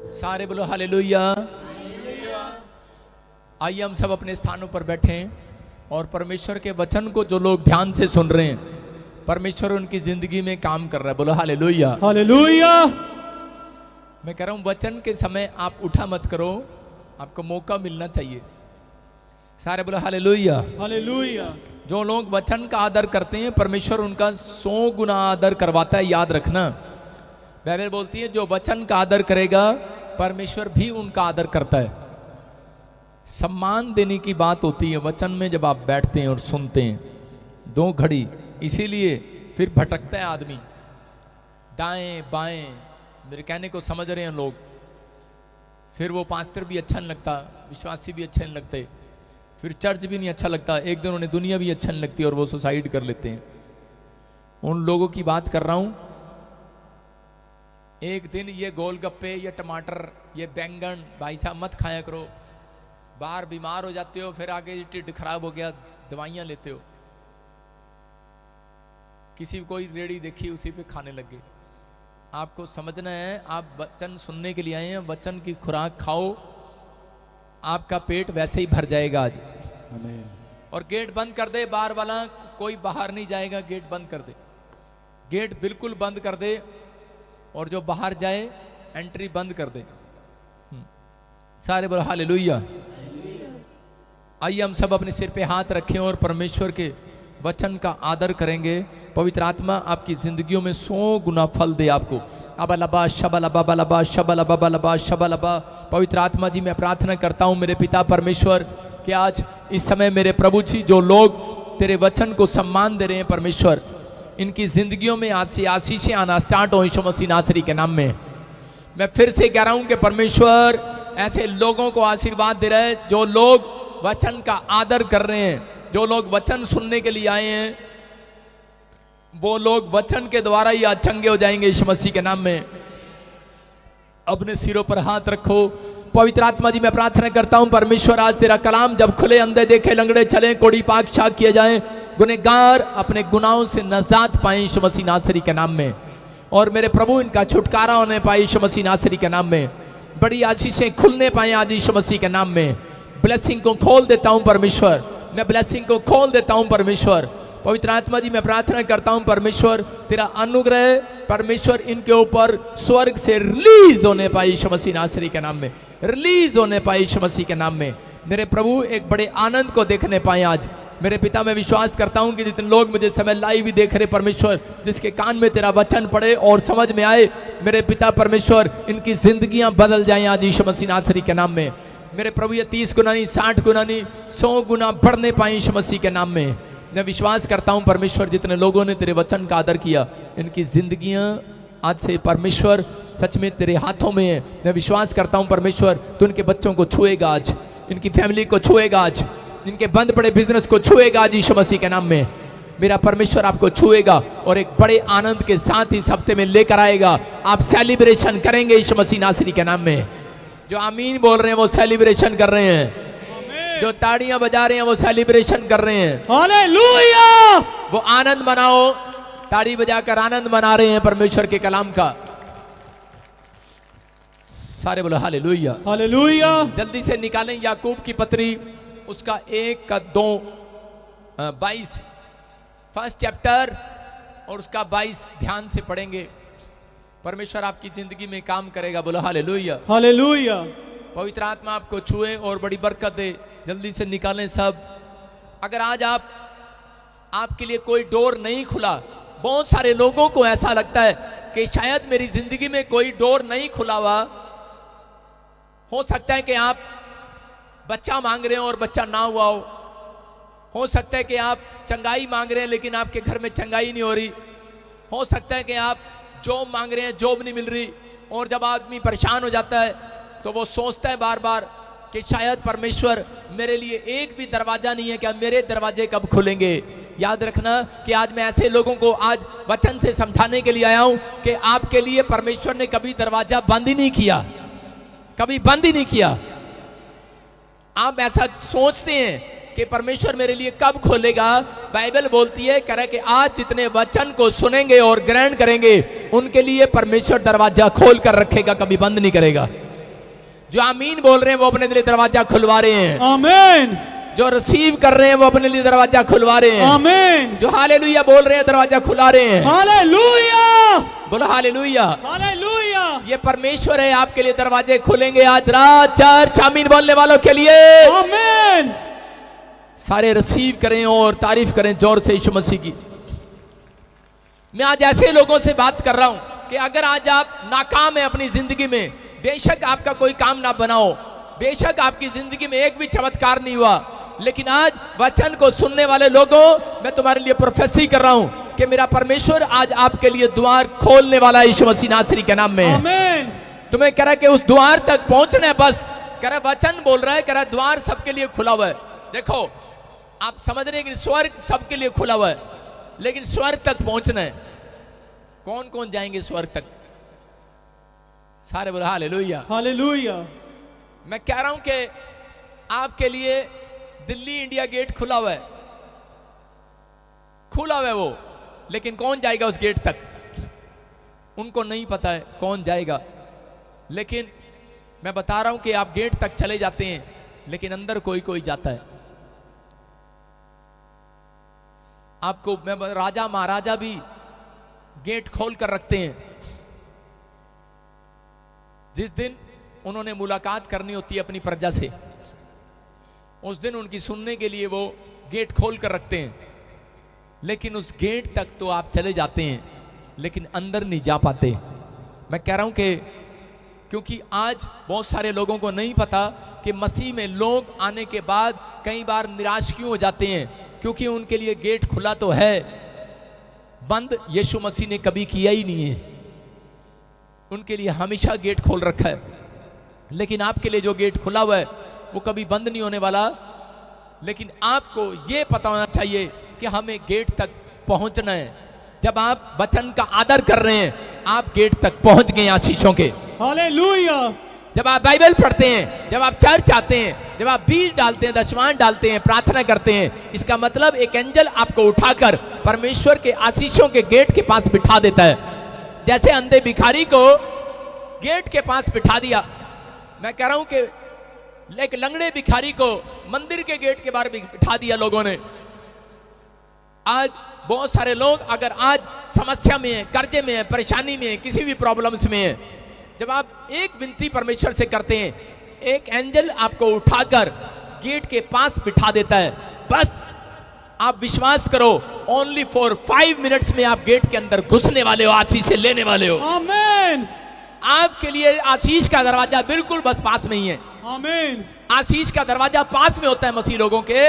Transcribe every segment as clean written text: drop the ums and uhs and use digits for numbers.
सारे बोलो हालेलुया। आइए हम सब अपने स्थानों पर बैठें और परमेश्वर के वचन को जो लोग ध्यान से सुन रहे हैं, परमेश्वर उनकी जिंदगी में काम कर रहा है। बोलो हालेलुया। हालेलुया। मैं कह रहा हूं वचन के समय आप उठा मत करो, आपको मौका मिलना चाहिए। सारे बोलो हालेलुया। हालेलुया। जो लोग वचन का आदर करते हैं परमेश्वर उनका 100 गुना आदर करवाता है, याद रखना। बाइबल बोलती है जो वचन का आदर करेगा परमेश्वर भी उनका आदर करता है। सम्मान देने की बात होती है वचन में जब आप बैठते हैं और सुनते हैं 2 घड़ी, इसीलिए फिर भटकता है आदमी दाएं बाएं। मेरे कहने को समझ रहे हैं लोग। फिर वो पास्टर भी अच्छा नहीं लगता, विश्वासी भी अच्छे नहीं लगते, फिर चर्च भी नहीं अच्छा लगता, एक दिन उन्हें दुनिया भी अच्छा नहीं लगती और वो सुसाइड कर लेते हैं। उन लोगों की बात कर रहा हूं। एक दिन ये गोलगप्पे, ये टमाटर, ये बैंगन भाई साहब मत खाया करो, बाहर बीमार हो जाते हो, फिर आगे टिड्ड खराब हो गया दवाइयां लेते हो। किसी कोई रेड़ी देखी उसी पे खाने लगे। आपको समझना है आप वचन सुनने के लिए आए हैं, वचन की खुराक खाओ, आपका पेट वैसे ही भर जाएगा आज। आमीन। और गेट बंद कर दे, बाहर वाला कोई बाहर नहीं जाएगा, गेट बंद कर दे, गेट बिल्कुल बंद कर दे, और जो बाहर जाए एंट्री बंद कर दे। सारे बोलो हालेलुया। आइए हम सब अपने सिर पे हाथ रखें और परमेश्वर के वचन का आदर करेंगे। पवित्र आत्मा आपकी जिंदगियों में 100 गुना फल दे आपको। अबलबा शबलबा बलबा शबलबा बलबा शबलबा। पवित्र आत्मा जी मैं प्रार्थना करता हूँ मेरे पिता परमेश्वर कि आज इस समय मेरे प्रभु जी जो लोग तेरे वचन को सम्मान दे रहे हैं परमेश्वर, इनकी जिंदगियों में आज से आशीषें आना स्टार्ट हो यीशु मसीह नासरी के नाम में। मैं फिर से कह रहा हूं कि परमेश्वर ऐसे लोगों को आशीर्वाद दे रहा है जो लोग वचन का आदर कर रहे हैं, जो लोग वचन सुनने के लिए आए हैं, वो लोग वचन के द्वारा ही आज चंगे हो जाएंगे यीशु मसीह के नाम में। अपने सिरों पर हाथ रखो। पवित्र आत्मा जी मैं प्रार्थना करता हूं परमेश्वर आज तेरा कलाम जब खुले, अंधे देखे, लंगड़े चले, कोढ़ी पाक शाक किए जाएं, गुनहगार अपने गुनाहों से नजात पाए यीशु मसीह नासरी के नाम में, और मेरे प्रभु इनका छुटकारा होने पाए यीशु मसीह नासरी के नाम में। बड़ी आशीषें खुलने पाए आज यीशु मसीह के नाम में। ब्लेसिंग को खोल देता हूं परमेश्वर, मैं ब्लेसिंग को खोल देता हूं परमेश्वर। पवित्र आत्मा जी मैं प्रार्थना करता हूं परमेश्वर तेरा अनुग्रह परमेश्वर इनके ऊपर स्वर्ग से रिलीज होने पाए यीशु मसीह नासरी के नाम में, रिलीज होने पाए यीशु मसीह के नाम में। मेरे प्रभु एक बड़े आनंद को देखने पाए आज। मेरे पिता मैं विश्वास करता हूं कि जितने लोग मुझे समय लाइव भी देख रहे परमेश्वर, जिसके कान में तेरा वचन पड़े और समझ में आए, मेरे पिता परमेश्वर इनकी जिंदगियां बदल जाएं आज यीशु मसीह नासरी के नाम में। मेरे प्रभु ये 30 गुना नहीं, 60 गुना नहीं, 100 गुना बढ़ने पाए यीशु मसीह के नाम में। मैं विश्वास करता हूं परमेश्वर जितने लोगों ने तेरे वचन का आदर किया, इनकी जिंदगियां आज से परमेश्वर सच में तेरे हाथों में है। मैं विश्वास करता हूं परमेश्वर तू इनके बच्चों को छुएगा आज, इनकी फैमिली को छुएगा आज, इनके बंद पड़े बिजनेस को छुएगा आज यीशु मसीह के नाम में। मेरा परमेश्वर आपको छुएगा और एक बड़े आनंद के साथ इस हफ्ते में लेकर आएगा। आप सेलिब्रेशन करेंगे यीशु मसीह नासरी के नाम में। जो आमीन बोल रहे हैं वो सेलिब्रेशन कर रहे हैं, जो ताड़ियां बजा रहे हैं वो सेलिब्रेशन कर रहे हैं। हालेलुया। वो आनंद मनाओ, ताड़ी बजाकर आनंद मना रहे हैं परमेश्वर के कलाम का। सारे बोलो हालेलुया। हालेलुया। जल्दी से निकालें याकूब की पत्री, उसका 1 का 2 22 फर्स्ट चैप्टर और उसका 22 ध्यान से पढ़ेंगे। परमेश्वर आपकी जिंदगी में काम करेगा। बोलो हालेलुया। हालेलुया। पवित्र आत्मा आपको छुए और बड़ी बरकत दे। जल्दी से निकालें सब। अगर आज आपके लिए कोई डोर नहीं खुला, बहुत सारे लोगों को ऐसा लगता है कि शायद मेरी जिंदगी में कोई डोर नहीं खुला हुआ। हो सकता है कि आप बच्चा मांग रहे हो और बच्चा ना हुआ हो सकता है कि आप चंगाई मांग रहे हैं लेकिन आपके घर में चंगाई नहीं हो रही। हो सकता है कि आप जॉब मांग रहे हैं, जॉब नहीं मिल रही, और जब आदमी परेशान हो जाता है तो वो सोचता है बार बार कि शायद परमेश्वर मेरे लिए एक भी दरवाजा नहीं है, क्या मेरे दरवाजे कब खुलेंगे। याद रखना कि आज मैं ऐसे लोगों को आज वचन से समझाने के लिए आया हूं कि आपके लिए परमेश्वर ने कभी दरवाजा बंद ही नहीं किया, कभी बंद ही नहीं किया। आप ऐसा सोचते हैं कि परमेश्वर मेरे लिए कब खोलेगा। बाइबल बोलती है कह रहा है कि आज जितने वचन को सुनेंगे और ग्रहण करेंगे उनके लिए परमेश्वर दरवाजा खोल कर रखेगा, कभी बंद नहीं करेगा। जो आमीन बोल रहे हैं वो अपने लिए दरवाजा खुलवा रहे हैं। आमीन। जो रिसीव कर रहे हैं वो अपने लिए दरवाजा खुलवा रहे हैं। आमीन। जो हालेलुया बोल रहे हैं दरवाजा खुला रहे हैं। हालेलुया। बोलो हालेलुया। हालेलुया। ये परमेश्वर है, आपके लिए दरवाजे खुलेंगे आज रात। चर्च आमीन बोलने वालों के लिए आमीन। सारे रिसीव करें और तारीफ करें जोर से यीशु मसीह की। मैं आज ऐसे लोगों से बात कर रहा हूं कि अगर आज आप नाकाम है अपनी जिंदगी में, बेशक आपका कोई काम ना बनाओ, बेशक आपकी जिंदगी में एक भी चमत्कार नहीं हुआ, लेकिन आज वचन को सुनने वाले लोगों, मैं तुम्हारे लिए प्रोफेसी कर रहा हूं कि मेरा परमेश्वर आज आपके लिए द्वार खोलने वाला है यीशु मसीह नासरी के नाम में। आमीन। तुम्हें कह रहा है कि उस द्वार तक पहुंचना है, बस कह रहा है वचन बोल रहा है, कह रहा है द्वार सबके लिए खुला हुआ है। देखो आप समझ रहे हैं कि स्वर्ग सबके लिए खुला हुआ है, लेकिन स्वर्ग तक पहुंचना है। कौन कौन जाएंगे स्वर्ग तक? सारे बोले हालेलुया। हालेलुया। मैं कह रहा हूं कि आपके लिए दिल्ली इंडिया गेट खुला हुआ है, खुला हुआ है वो, लेकिन कौन जाएगा उस गेट तक? उनको नहीं पता है कौन जाएगा, लेकिन मैं बता रहा हूं कि आप गेट तक चले जाते हैं, लेकिन अंदर कोई कोई जाता है। आपको मैं राजा महाराजा भी गेट खोल कर रखते हैं। जिस दिन उन्होंने मुलाकात करनी होती है अपनी प्रजा से, उस दिन उनकी सुनने के लिए वो गेट खोल कर रखते हैं, लेकिन उस गेट तक तो आप चले जाते हैं, लेकिन अंदर नहीं जा पाते। मैं कह रहा हूं कि क्योंकि आज बहुत सारे लोगों को नहीं पता कि मसीह में लोग आने के बाद कई बार निराश क्यों हो जाते हैं, क्योंकि उनके लिए गेट खुला तो है, बंद यीशु मसीह ने कभी किया ही नहीं है। उनके लिए हमेशा गेट खोल रखा है, लेकिन आपके लिए जो गेट खुला हुआ है वो कभी बंद नहीं होने वाला। लेकिन आपको ये पता होना चाहिए कि हमें गेट तक पहुंचना है। जब आप वचन का आदर कर रहे हैं, आप गेट तक पहुंच गए आशीषों के। हालेलुया। जब आप बाइबल पढ़ते हैं, जब आप चर्च आते हैं, जब आप बीज डालते हैं, दशवान डालते हैं, प्रार्थना करते हैं, इसका मतलब एक एंजल आपको उठाकर परमेश्वर के आशीषों के गेट के पास बिठा देता है। जैसे अंधे भिखारी को गेट के पास बिठा दिया, मैं कह रहा हूं कि एक लंगड़े भिखारी को मंदिर के गेट के बाहर बिठा दिया लोगों ने। आज बहुत सारे लोग अगर आज समस्या में है, कर्जे में है, परेशानी में है, किसी भी प्रॉब्लम्स में है, जब आप एक विनती परमेश्वर से करते हैं, एक एंजल आपको उठाकर गेट के पास बिठा देता है। बस आप विश्वास करो, ओनली फॉर 5 मिनट्स में आप गेट के अंदर घुसने वाले हो, आशीष से लेने वाले हो। आमीन। आपके लिए आशीष का दरवाजा बिल्कुल बस पास में ही है। आमीन। आशीष का दरवाजा पास में होता है मसीह लोगों के,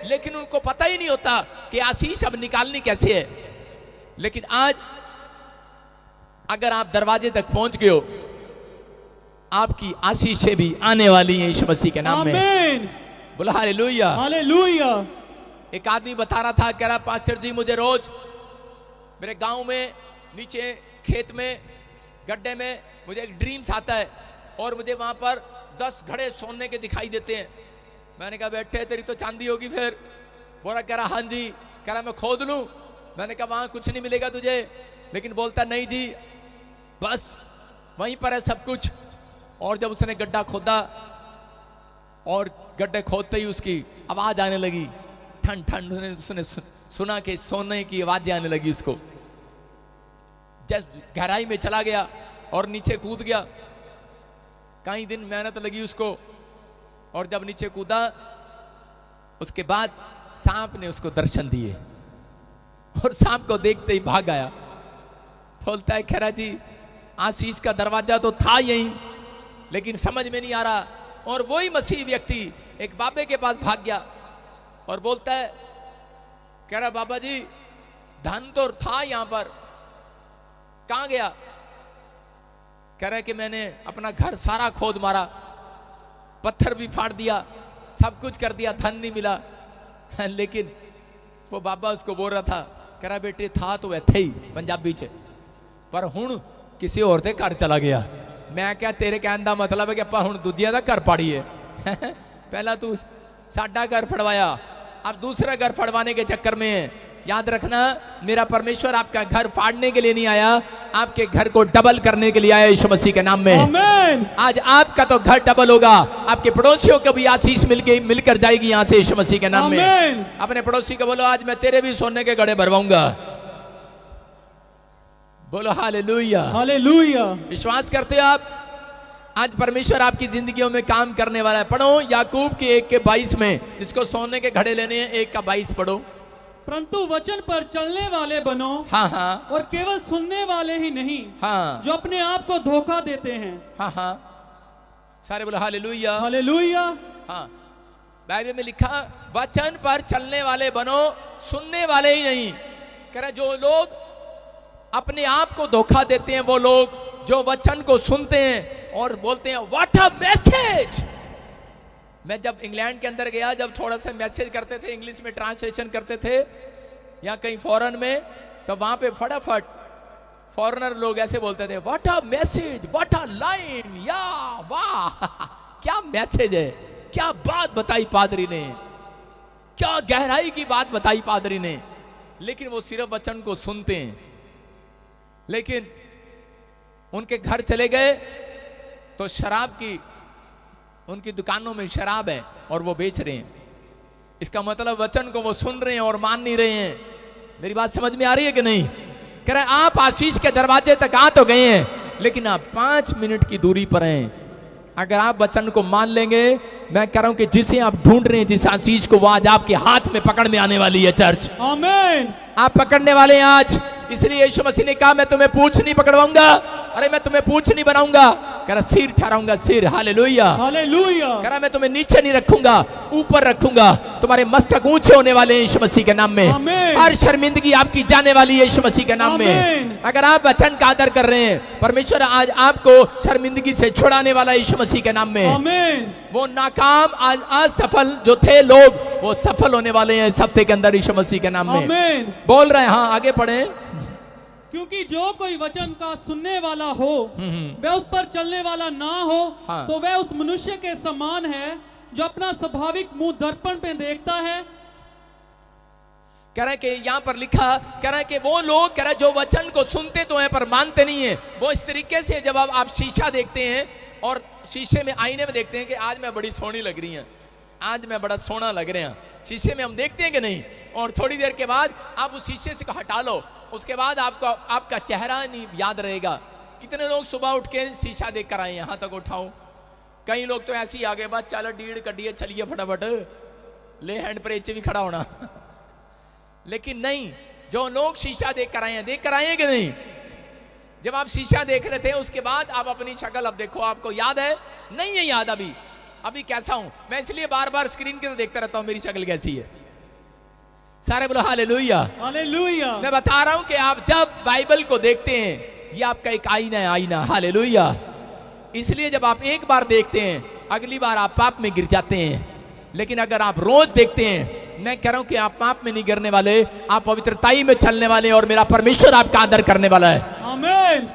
लेकिन उनको पता ही नहीं होता कि आशीष अब निकालनी कैसे है। लेकिन आज अगर आप दरवाजे तक पहुंच गए हो, आपकी आशीषें भी आने वाली हैं यीशु मसीह के नाम में। आमीन। बोला हालेलुया। हालेलुया। एक आदमी बता रहा था, कह रहा पास्टर जी मुझे रोज मेरे गांव में नीचे खेत में गड्ढे में मुझे एक ड्रीम्स आता है और मुझे वहां पर 10 घड़े सोने के दिखाई देते हैं। मैंने कहा बेटे तेरी तो चांदी होगी फिर। बोला कह रहा हाँ जी। कह रहा मैं खोद लूं। मैंने कहा वहां कुछ नहीं मिलेगा तुझे, लेकिन बोलता नहीं जी बस वहीं पर है सब कुछ। और जब उसने गड्ढा खोदा और गड्ढे खोदते ही उसकी आवाज आने लगी, ठंड ठंड, उसने सुना कि सोने की आवाजें आने लगी उसको। जब गहराई में चला गया और नीचे कूद गया, कई दिन मेहनत लगी उसको, और जब नीचे कूदा उसके बाद सांप ने उसको दर्शन दिए और सांप को देखते ही भाग आया। बोलता है खैरा जी आशीष का दरवाजा तो था यहीं, लेकिन समझ में नहीं आ रहा। और वही मसीह व्यक्ति एक बाबे के पास भाग गया और बोलता है कह रहा बाबा जी धन तो था यहां पर, कहां गया? कह रहा है कि मैंने अपना घर सारा खोद मारा, पत्थर भी फाड़ दिया, सब कुछ कर दिया, धन नहीं मिला। लेकिन वो बाबा उसको बोल रहा था, कह रहा बेटे था तो वैसे ही पंजाबी च, पर हुण किसी और दे घर चला गया। मैं क्या तेरे कहने का मतलब है कि ਆਪਾਂ ਹੁਣ ਦੂਜਿਆਂ ਦਾ घर पाड़ीए। पहला तू साडा घर फड़वाया, अब दूसरा घर फड़वाने के चक्कर में याद रखना, मेरा परमेश्वर आपका घर फाड़ने के लिए नहीं आया, आपके घर को डबल करने के लिए आया यीशु मसीह के नाम में। आमेन। आज आपका तो घर डबल होगा, आपके पड़ोसियों को भी आशीष मिलकर जाएगी यहाँ से यीशु मसीह के नाम में। आमेन। अपने पड़ोसी को बोलो, आज मैं तेरे भी सोने के घड़े भरवाऊंगा। बोलो हालेलुया। हालेलुया। विश्वास करते हो आप? आज परमेश्वर आपकी जिंदगियों में काम करने वाला है। पढ़ो याकूब के 1:22 में, जिसको सोने के घड़े लेने हैं 1:22 पढ़ो। परंतु वचन पर चलने वाले बनो, हाँ हाँ और केवल सुनने वाले ही नहीं, हाँ जो अपने आप को धोखा देते हैं। हाँ हाँ सारे बोलो हालेलुया। हालेलुया। हाँ, बाइबल में लिखा, वचन पर चलने वाले बनो, सुनने वाले ही नहीं। कह रहा जो लोग अपने आप को धोखा देते हैं, वो लोग जो वचन को सुनते हैं और बोलते हैं व्हाट अ मैसेज। मैं जब इंग्लैंड के अंदर गया, जब थोड़ा सा मैसेज करते थे, इंग्लिश में ट्रांसलेशन करते थे या कहीं फॉरेन में, तो वहां पे फटाफट फॉरेनर लोग ऐसे बोलते थे, what a message, what a line, या वाह क्या मैसेज है, क्या बात बताई पादरी ने, क्या गहराई की बात बताई पादरी ने। लेकिन वो सिर्फ वचन को सुनते हैं, लेकिन उनके घर चले गए तो शराब की, उनकी दुकानों में शराब है और वो बेच रहे हैं। इसका मतलब वचन को वो सुन रहे हैं और मान नहीं रहे हैं। मेरी बात समझ में आ रही है कि नहीं? कह रहे आप आशीष के दरवाजे तक आ तो गए हैं, लेकिन आप 5 मिनट की दूरी पर हैं। अगर आप वचन को मान लेंगे, मैं कह रहा हूं कि जिसे आप ढूंढ रहे हैं, जिस आशीष को, वो आज आपके हाथ में पकड़ में आने वाली है। चर्च, आमेन। आप पकड़ने वाले हैं आज। इसलिए यीशु मसीह ने कहा, मैं तुम्हें पूंछ नहीं पकड़वाऊंगा, अरे मैं तुम्हें पूंछ नहीं बनाऊंगा, कह रहा सिर ठहराऊंगा, सिर। हालेलुया। हालेलुया। कह रहा मैं तुम्हें नीचे नहीं रखूंगा, ऊपर रखूंगा। तुम्हारे मस्तक ऊंचे होने वाले हैं यीशु मसीह के नाम में। आमीन। हर शर्मिंदगी आपकी जाने वाली है यीशु मसीह के नाम में। आमीन। अगर आप वचन का आदर कर रहे हैं, परमेश्वर आज आपको शर्मिंदगी से छुड़ाने वाला है यीशु मसीह के नाम में। आमीन। वो नाकाम, आज असफल जो थे लोग, वो सफल होने वाले हैं इस हफ्ते के अंदर यीशु मसीह के नाम में। आमीन। बोल रहे हैं। हाँ आगे पढ़े। क्योंकि जो कोई वचन का सुनने वाला हो, वह उस पर चलने वाला ना हो, हाँ। तो वह उस मनुष्य के समान है जो अपना स्वाभाविक मुंह दर्पण पे देखता है। कह रहा है कि यहां पर लिखा, कह रहा है कि वो लोग, कह रहा है जो वचन को सुनते तो हैं पर मानते नहीं है। वो इस तरीके से, जब आप शीशा देखते हैं और शीशे में, आईने में देखते हैं कि आज मैं बड़ी सोहनी लग रही हैं, आज मैं बड़ा सोना लग रहे हैं, शीशे में हम देखते हैं कि नहीं। और थोड़ी देर के बाद आप उस शीशे से हटा लो, उसके बाद आपको आपका चेहरा नहीं याद रहेगा। कितने लोग सुबह उठ के शीशा देख कर आए, यहां तक उठाऊं। कई लोग तो ऐसे ही आगे, बस चलो डीड़ कटिए, चलिए फटाफट, ले हैंड पर भी खड़ा होना। लेकिन नहीं, जो लोग शीशा देख कर आए हैं कि नहीं? जब आप शीशा देख रहे थे, उसके बाद आप अपनी शक्ल अब देखो, आपको याद है? नहीं है याद अभी कैसा हूं मैं, इसलिए बार बार स्क्रीन के तो देखता रहता हूं मेरी शक्ल कैसी है। सारे बोलो हालेलुया। हालेलुया। मैं बता रहा हूं कि आप जब बाइबल को देखते हैं, ये आपका एक आईना है, आईना। हालेलुया। इसलिए जब आप एक बार देखते हैं, अगली बार आप पाप में गिर जाते हैं। लेकिन अगर आप रोज देखते हैं, मैं कह रहा हूं कि आप पाप में नहीं गिरने वाले, आप पवित्रताई में चलने वाले, और मेरा परमेश्वर आपका आदर करने वाला है। आमीन।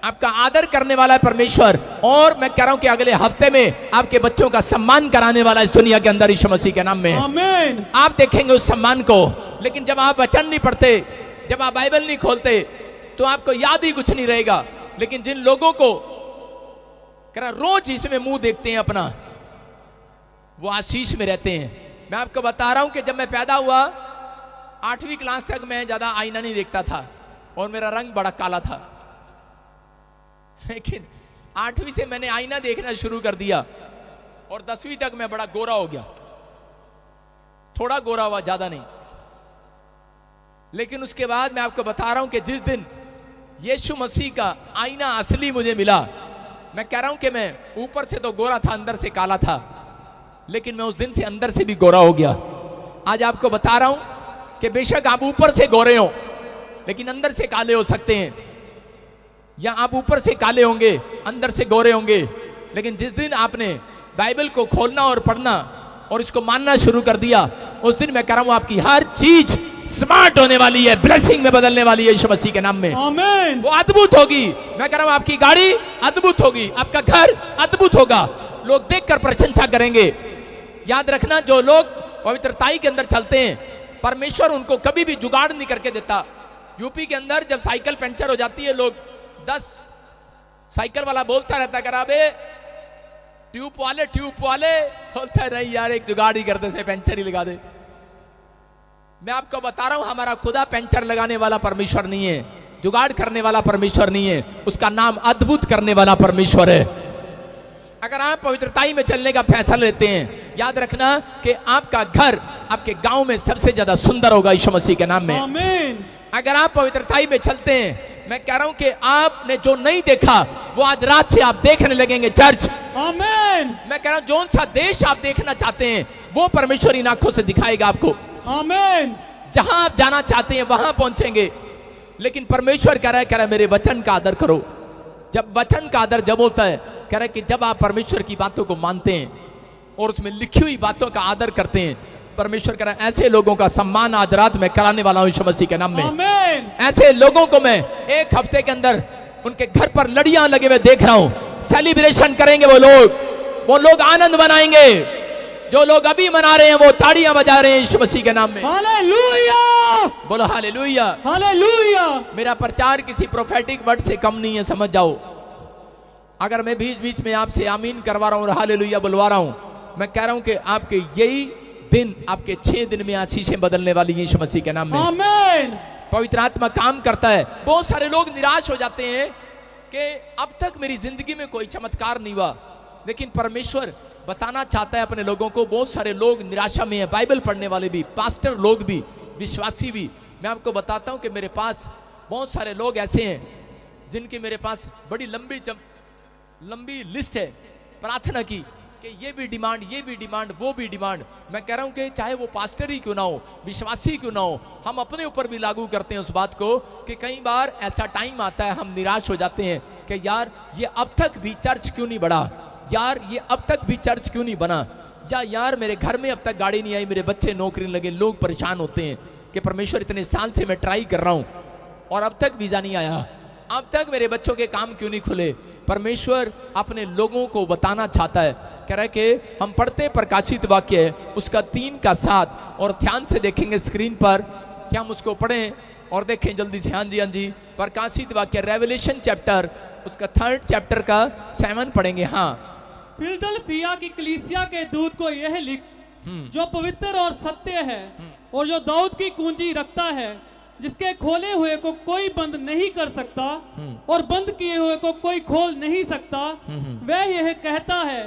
आपका आदर करने वाला है परमेश्वर। और मैं कह रहा हूं कि अगले हफ्ते में आपके बच्चों का सम्मान कराने वाला इस दुनिया के अंदर यीशु मसीह के नाम में। आमीन। आप देखेंगे उस सम्मान को। लेकिन जब आप वचन नहीं पढ़ते, जब आप बाइबल नहीं खोलते, तो आपको याद ही कुछ नहीं रहेगा। लेकिन जिन लोगों को कह रहा रोज इसमें मुंह देखते हैं अपना, वो आशीष में रहते हैं। मैं आपको बता रहा हूं कि जब मैं पैदा हुआ, 8वीं क्लास तक मैं ज्यादा आईना नहीं देखता था और मेरा रंग बड़ा काला था। लेकिन 8वीं से मैंने आईना देखना शुरू कर दिया और 10वीं तक मैं बड़ा गोरा हो गया, थोड़ा गोरा हुआ, ज्यादा नहीं। लेकिन उसके बाद मैं आपको बता रहा हूं कि जिस दिन यीशु मसीह का आईना असली मुझे मिला, मैं कह रहा हूं कि मैं ऊपर से तो गोरा था, अंदर से काला था, लेकिन मैं उस दिन से अंदर से भी गोरा हो गया। आज आपको बता रहा हूं कि बेशक आप ऊपर से गोरे हो, लेकिन अंदर से काले हो सकते हैं, या आप ऊपर से काले होंगे, अंदर से गोरे होंगे। लेकिन जिस दिन आपने बाइबल को खोलना और पढ़ना और इसको मानना शुरू कर दिया, उस दिन मैं कह रहा हूं आपकी हर चीज स्मार्ट होने वाली है, ब्लेसिंग में बदलने वाली है यीशु मसीह के नाम में। आमीन। वो अद्भुत होगी। मैं कह रहा हूं आपकी गाड़ी अद्भुत होगी, आपका घर अद्भुत होगा, लोग देखकर प्रशंसा करेंगे। याद रखना, जो लोग पवित्रताई के अंदर चलते हैं, परमेश्वर उनको कभी भी जुगाड़ नहीं करके देता। यूपी के अंदर जब साइकिल पंचर हो जाती है, लोग 10 साइकिल वाला बोलता रहता करा बे ट्यूब वाले बोलता है नहीं यार एक जुगाड़ ही कर दे, से पंचर ही लगा दे। मैं आपको बता रहा हूं हमारा खुदा पंचर लगाने वाला परमेश्वर नहीं है, जुगाड़ करने वाला परमेश्वर नहीं है, उसका नाम अद्भुत करने वाला परमेश्वर है। अगर आप पवित्रताई में चलने का फैसला लेते हैं, याद रखना कि आपका घर आपके गांव में सबसे ज्यादा सुंदर होगा यीशु मसीह के नाम में। आमीन। अगर आप पवित्रताई में चलते हैं, मैं कह रहा हूं कि आपने जो नहीं देखा वो आज रात से आप देखने लगेंगे चर्च। आमीन। मैं कह रहा हूं जोन सा देश आप देखना चाहते हैं वो परमेश्वर इन आंखों से दिखाएगा आपको। आमीन। जहां आप जाना चाहते हैं वहां पहुंचेंगे। लेकिन परमेश्वर कह रहा है मेरे वचन का आदर करो। जब वचन का आदर जब होता है, कह रहा है कि जब आप परमेश्वर की बातों को मानते हैं और उसमें लिखी हुई बातों का आदर करते हैं, परमेश्वर कह रहा है ऐसे लोगों का सम्मान आज रात में कराने वाला हूं यीशु मसीह के नाम में। आमीन। ऐसे लोगों को मैं एक हफ्ते के अंदर उनके घर पर लड़ियां लगे हुए देख रहा हूं। सेलिब्रेशन करेंगे वो लोग आनंद मनाएंगे। जो लोग अभी मना रहे हैं वो ताड़ियां बजा रहे हैं यीशु मसीह के नाम में। हालेलुया। बोलो हालेलुया। हालेलुया। मेरा प्रचार किसी प्रोफेटिक वर्ड से कम नहीं है, समझ जाओ। अगर मैं बीच बीच में आपसे आमीन करवा रहा हूं और हालेलुया बुलवा रहा हूं, मैं कह रहा हूं कि आपके यही दिन, आपके 6 दिन में आशीषें बदलने वाली हैं यीशु मसीह के नाम में। आमीन। पवित्र आत्मा काम करता है। बहुत सारे लोग निराश हो जाते हैं कि अब तक मेरी जिंदगी में कोई चमत्कार नहीं हुआ, लेकिन परमेश्वर बताना चाहता है अपने लोगों को। बहुत सारे लोग निराशा में हैं, बाइबल पढ़ने वाले भी, पास्टर लोग भी, विश्वासी भी। मैं आपको बताता हूं कि मेरे पास बहुत सारे लोग ऐसे हैं जिनकी मेरे पास बड़ी लंबी लिस्ट है प्रार्थना की कि ये भी डिमांड, वो भी डिमांड। मैं कह रहा हूं कि चाहे वो पास्टर ही क्यों ना हो, विश्वासी क्यों ना हो, हम अपने ऊपर भी लागू करते हैं उस बात को कि कई बार ऐसा टाइम आता है हम निराश हो जाते हैं कि यार ये अब तक भी चर्च क्यों नहीं बढ़ा, यार ये अब तक भी चर्च क्यों नहीं बना, या यार मेरे घर में अब तक गाड़ी नहीं आई, मेरे बच्चे नौकरी लगे। लोग परेशान होते हैं कि परमेश्वर इतने साल से मैं ट्राई कर रहा हूं और अब तक वीजा नहीं आया, अब तक मेरे बच्चों के काम क्यों नहीं खुले। परमेश्वर अपने लोगों को बताना चाहता है, कह रहा है कि हम पढ़ते प्रकाशित वाक्य उसका 3 का 7 और ध्यान से देखेंगे स्क्रीन पर, क्या हम उसको पढ़ें और देखें जल्दी से। हाँ जी, प्रकाशित वाक्य रेवलेशन चैप्टर उसका 3rd चैप्टर का 7 पढ़ेंगे। हाँ। फिलदल्फिया की कलीसिया के दूत को यह लिख, जो पवित्र और सत्य है और जो दाऊद की कुंजी रखता है, जिसके खोले हुए को कोई बंद नहीं कर सकता और बंद किए हुए को कोई खोल नहीं सकता, वह यह कहता है,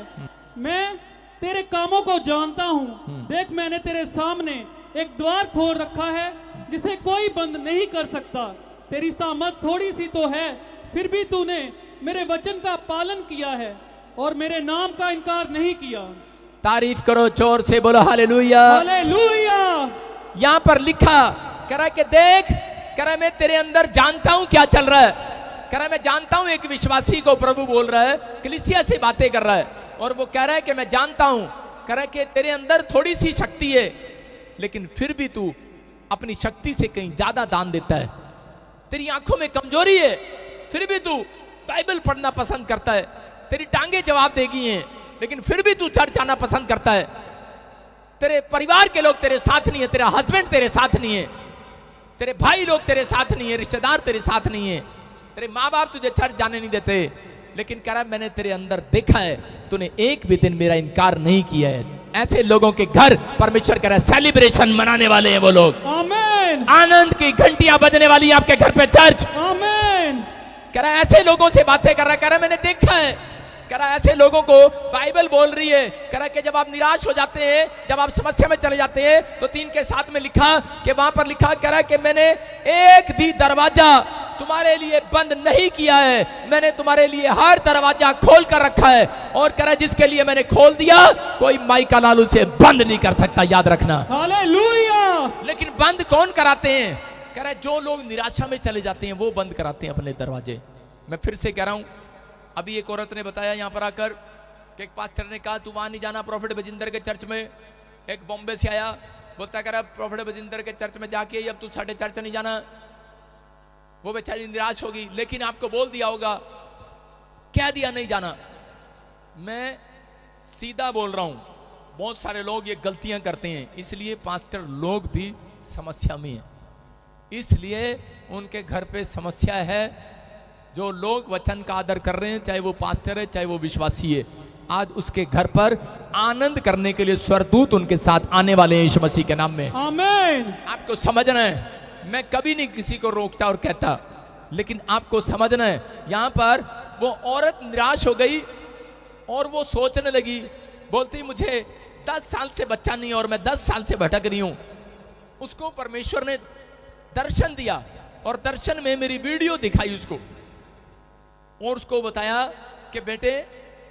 मैं तेरे कामों को जानता हूँ। देख मैंने तेरे सामने एक द्वार खोल रखा है जिसे कोई बंद नहीं कर सकता। तेरी सामर्थ थोड़ी सी तो है, फिर भी तूने मेरे वचन का पालन किया है और मेरे नाम का इनकार नहीं किया। तारीफ करो जोर से, बोलो हालेलुया। हालेलुया। यहां पर लिखा, कह रहा है कि देख, कह रहा है मैं तेरे अंदर जानता हूं क्या चल रहा है। कह रहा है मैं जानता हूं, एक विश्वासी को प्रभु बोल रहा है, कलीसिया से बातें कर रहा है और वो कह रहा है कि मैं जानता हूं, कह रहा है कि तेरे अंदर थोड़ी सी शक्ति है लेकिन फिर भी तू अपनी शक्ति से कहीं ज्यादा दान देता है। तेरी आंखों में कमजोरी है फिर भी तू बाइबल पढ़ना पसंद करता है। तेरी टांगे जवाब देगी हैं लेकिन फिर भी तू चर्च आना पसंद करता है। तेरे परिवार के लोग तेरे साथ नहीं है, तेरा हस्बैंड तेरे साथ नहीं है, तेरे भाई लोग तेरे साथ नहीं है, रिश्तेदार तेरे साथ नहीं है, तेरे माँ बाप तुझे चर्च जाने नहीं देते, लेकिन कह रहा है मैंने तेरे अंदर देखा है, तूने एक भी दिन मेरा इनकार नहीं किया है। ऐसे लोगों के घर परमेश्वर कह रहा है सेलिब्रेशन मनाने वाले हैं वो लोग। आमीन। आनंद की घंटियां बजने वाली आपके घर पे चर्च। आमीन। कह रहा है ऐसे लोगों से बातें कर रहा है, कह रहा है मैंने देखा है, कह रहा है ऐसे लोगों को बाइबल बोल रही है। कह रहा है कि जब आप निराश हो जाते हैं, जब आप समस्या में चले जाते हैं, तो 3 के 7 में लिखा कि वहां पर लिखा, कह रहा है कि मैंने एक भी दरवाजा तुम्हारे लिए बंद नहीं किया है, मैंने तुम्हारे लिए हर दरवाजा खोल कर रखा है, और कह रहा है जिसके लिए मैंने खोल दिया कोई माइका लालू से बंद नहीं कर सकता, याद रखना। हालेलुया। लेकिन बंद कौन कराते हैं? कह रहा है जो लोग निराशा में चले जाते हैं वो बंद कराते हैं अपने दरवाजे। मैं फिर से कह रहा हूं, अभी एक औरत ने बताया यहां पर आकर कि एक पास्टर ने कहा तू वहां नहीं जाना प्रॉफिट बजिंदर के चर्च में। एक बॉम्बे से आया, बोलता कह रहा प्रॉफिट बजिंदर के चर्च में जाके अब तू साढ़े चर्च नहीं जाना। वो बेचारी निराश होगी, लेकिन आपको बोल दिया होगा, कह दिया नहीं जाना। मैं सीधा बोल रहा हूं, बहुत सारे लोग ये गलतियां करते हैं, इसलिए पास्टर लोग भी समस्या में है, इसलिए उनके घर पे समस्या है। जो लोग वचन का आदर कर रहे हैं, चाहे वो पास्टर है चाहे वो विश्वासी है, आज उसके घर पर आनंद करने के लिए स्वर्गदूत उनके साथ आने वाले हैं यीशु मसीह के नाम में। आमीन। आपको समझना है, मैं कभी नहीं किसी को रोकता और कहता, लेकिन आपको समझना है, यहां पर वो औरत निराश हो गई और वो सोचने लगी, बोलती मुझे 10 साल से बच्चा नहीं और मैं 10 साल से भटक रही हूं। उसको परमेश्वर ने दर्शन दिया और दर्शन में मेरी वीडियो दिखाई उसको, और उसको बताया कि बेटे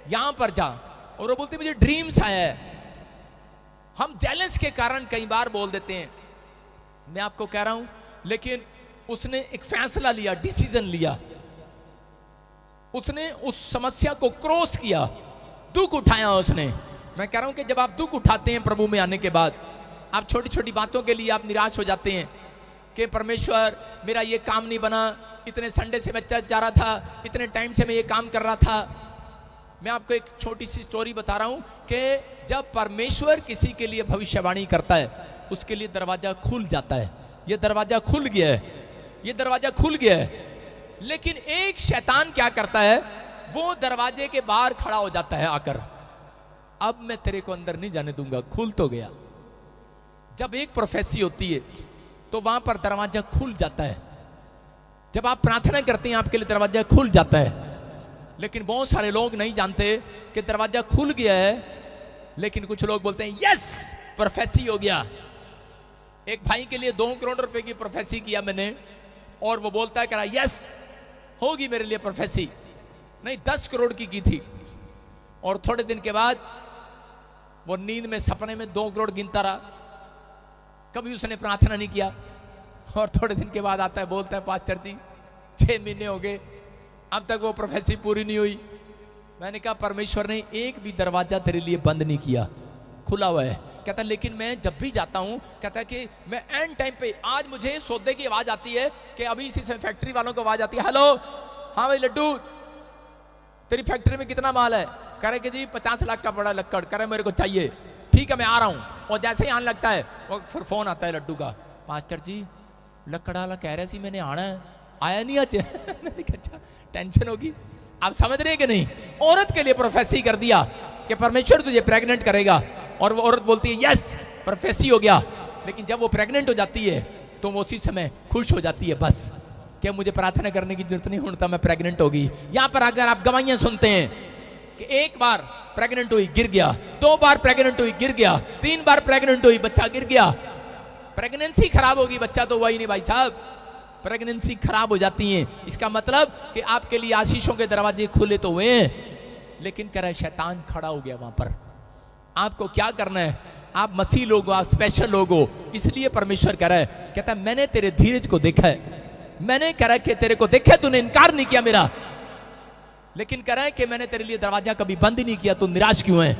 यहां पर जा, और वो बोलती मुझे ड्रीम्स आया है। हम जेलस के कारण कई बार बोल देते हैं, मैं आपको कह रहा हूं, लेकिन उसने एक फैसला लिया, डिसीजन लिया, उसने उस समस्या को क्रॉस किया, दुख उठाया उसने। मैं कह रहा हूं कि जब आप दुख उठाते हैं प्रभु में आने के बाद, आप छोटी छोटी बातों के लिए आप निराश हो जाते हैं कि परमेश्वर मेरा ये काम नहीं बना, इतने संडे से मैं चर्च जा रहा था, इतने टाइम से मैं ये काम कर रहा था। मैं आपको एक छोटी सी स्टोरी बता रहा हूं कि जब परमेश्वर किसी के लिए भविष्यवाणी करता है, उसके लिए दरवाजा खुल जाता है। ये दरवाजा खुल गया है, ये दरवाजा खुल गया है, लेकिन एक शैतान क्या करता है, वो दरवाजे के बाहर खड़ा हो जाता है आकर, अब मैं तेरे को अंदर नहीं जाने दूंगा, खुल तो गया। जब एक प्रोफेसी होती है तो वहां पर दरवाजा खुल जाता है। जब आप प्रार्थना करते हैं आपके लिए दरवाजा खुल जाता है, लेकिन बहुत सारे लोग नहीं जानते कि दरवाजा खुल गया है, लेकिन कुछ लोग बोलते हैं यस प्रोफेसी हो गया। एक भाई के लिए 2 करोड़ रुपए की प्रोफेसी किया मैंने, और वो बोलता है कह रहा यस होगी मेरे लिए प्रोफेसी, नहीं 10 करोड़ की थी, और थोड़े दिन के बाद वो नींद में सपने में 2 करोड़ गिनता रहा, कभी उसने प्रार्थना नहीं किया, और थोड़े दिन के बाद आता है बोलता है पास्टर जी 6 महीने हो गए अब तक वो प्रोफेसी पूरी नहीं हुई। मैंने कहा परमेश्वर ने एक भी दरवाजा तेरे लिए बंद नहीं किया, खुला हुआ है। कहता लेकिन मैं जब भी जाता हूं, कहता कि मैं एंड टाइम पे, आज मुझे सौदे की आवाज आती है कि अभी इसी से फैक्ट्री वालों को आवाज आती है, हेलो हाँ भाई लड्डू तेरी फैक्ट्री में कितना माल है, कह रहे कि जी 50 लाख का बड़ा लक्कड़, कह रहे मेरे को चाहिए, ठीक है मैं आ रहा हूं। और जैसे ही आने लगता है वो फिर फोन आता है लड्डू का, पास्टर जी लक्कड़ वाला कह रहे सी मैंने आना है, आया नहीं आज। मैंने कहा अच्छा टेंशन होगी। आप समझ रहे कि नहीं, औरत के लिए प्रोफेसी कर दिया कि परमेश्वर तुझे प्रेग्नेंट करेगा, और वो औरत बोलती है यस प्रोफेसी हो गया, लेकिन जब वो प्रेग्नेंट हो जाती है तो वो उसी समय खुश हो जाती है, बस क्या मुझे प्रार्थना करने की जरूरत नहीं होता, मैं प्रेग्नेंट होगी। यहां पर अगर आप गवाहियां सुनते हैं कि एक बार प्रेग्नेंट हुई गिर गया, 2 बार प्रेग्नेंट हुई गिर गया, 3 बार प्रेग्नेंट हुई बच्चा गिर गया, प्रेगनेंसी खराब होगी, बच्चा तो हुआ ही नहीं भाई साहब, प्रेगनेंसी खराब हो जाती है। इसका मतलब कि आपके लिए आशीषों के दरवाजे खुले तो हुए हैं, लेकिन कह रहा है शैतान खड़ा हो गया वहां पर। आपको क्या करना है, आप मसीह लोग हो, आप स्पेशल लोग हो, इसलिए परमेश्वर कह रहा है, कहता है मैंने तेरे धीरज को देखा है, मैंने कह रहा है कि तेरे को देखा, तूने इनकार नहीं किया मेरा, लेकिन कह रहा है कि मैंने तेरे लिए दरवाजा कभी बंद ही नहीं किया, तू निराश क्यों है।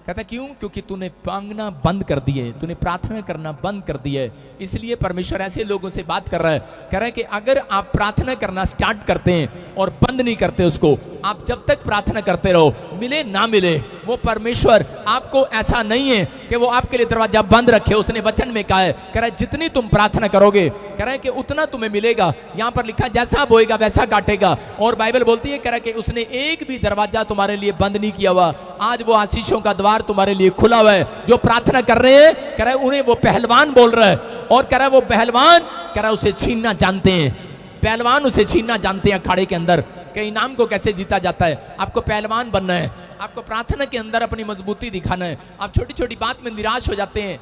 कहता क्यों, क्योंकि तूने मांगना बंद कर दिए, तूने प्रार्थना करना बंद कर दिया है। इसलिए परमेश्वर ऐसे लोगों से बात कर रहा है, कह रहा है कि अगर आप प्रार्थना करना स्टार्ट करते हैं और बंद नहीं करते उसको, आप जब तक प्रार्थना करते रहो, मिले ना मिले, वो परमेश्वर आपको ऐसा नहीं है कि वो आपके लिए दरवाजा बंद रखे। उसने वचन में कहा है, कह रहा है जितनी तुम प्रार्थना करोगे, कह रहा है कि उतना तुम्हें मिलेगा। यहाँ पर लिखा जैसा बोएगा वैसा काटेगा, और बाइबल बोलती है कह रहा है कि उसने एक भी दरवाजा तुम्हारे लिए बंद नहीं किया हुआ। आज वो आशीषों का द्वार तुम्हारे लिए खुला हुआ है। जो प्रार्थना कर रहे हैं, कह रहा है उन्हें वो पहलवान बोल रहा है, और कह रहा है वो पहलवान, कह रहा है उसे छीनना जानते हैं, पहलवान उसे छीनना जानते हैं अखाड़े के अंदर कि इनाम को कैसे जीता जाता है। आपको पहलवान बनना है, आपको प्रार्थना के अंदर अपनी मजबूती दिखाना है। आप छोटी छोटी बात में निराश हो जाते हैं,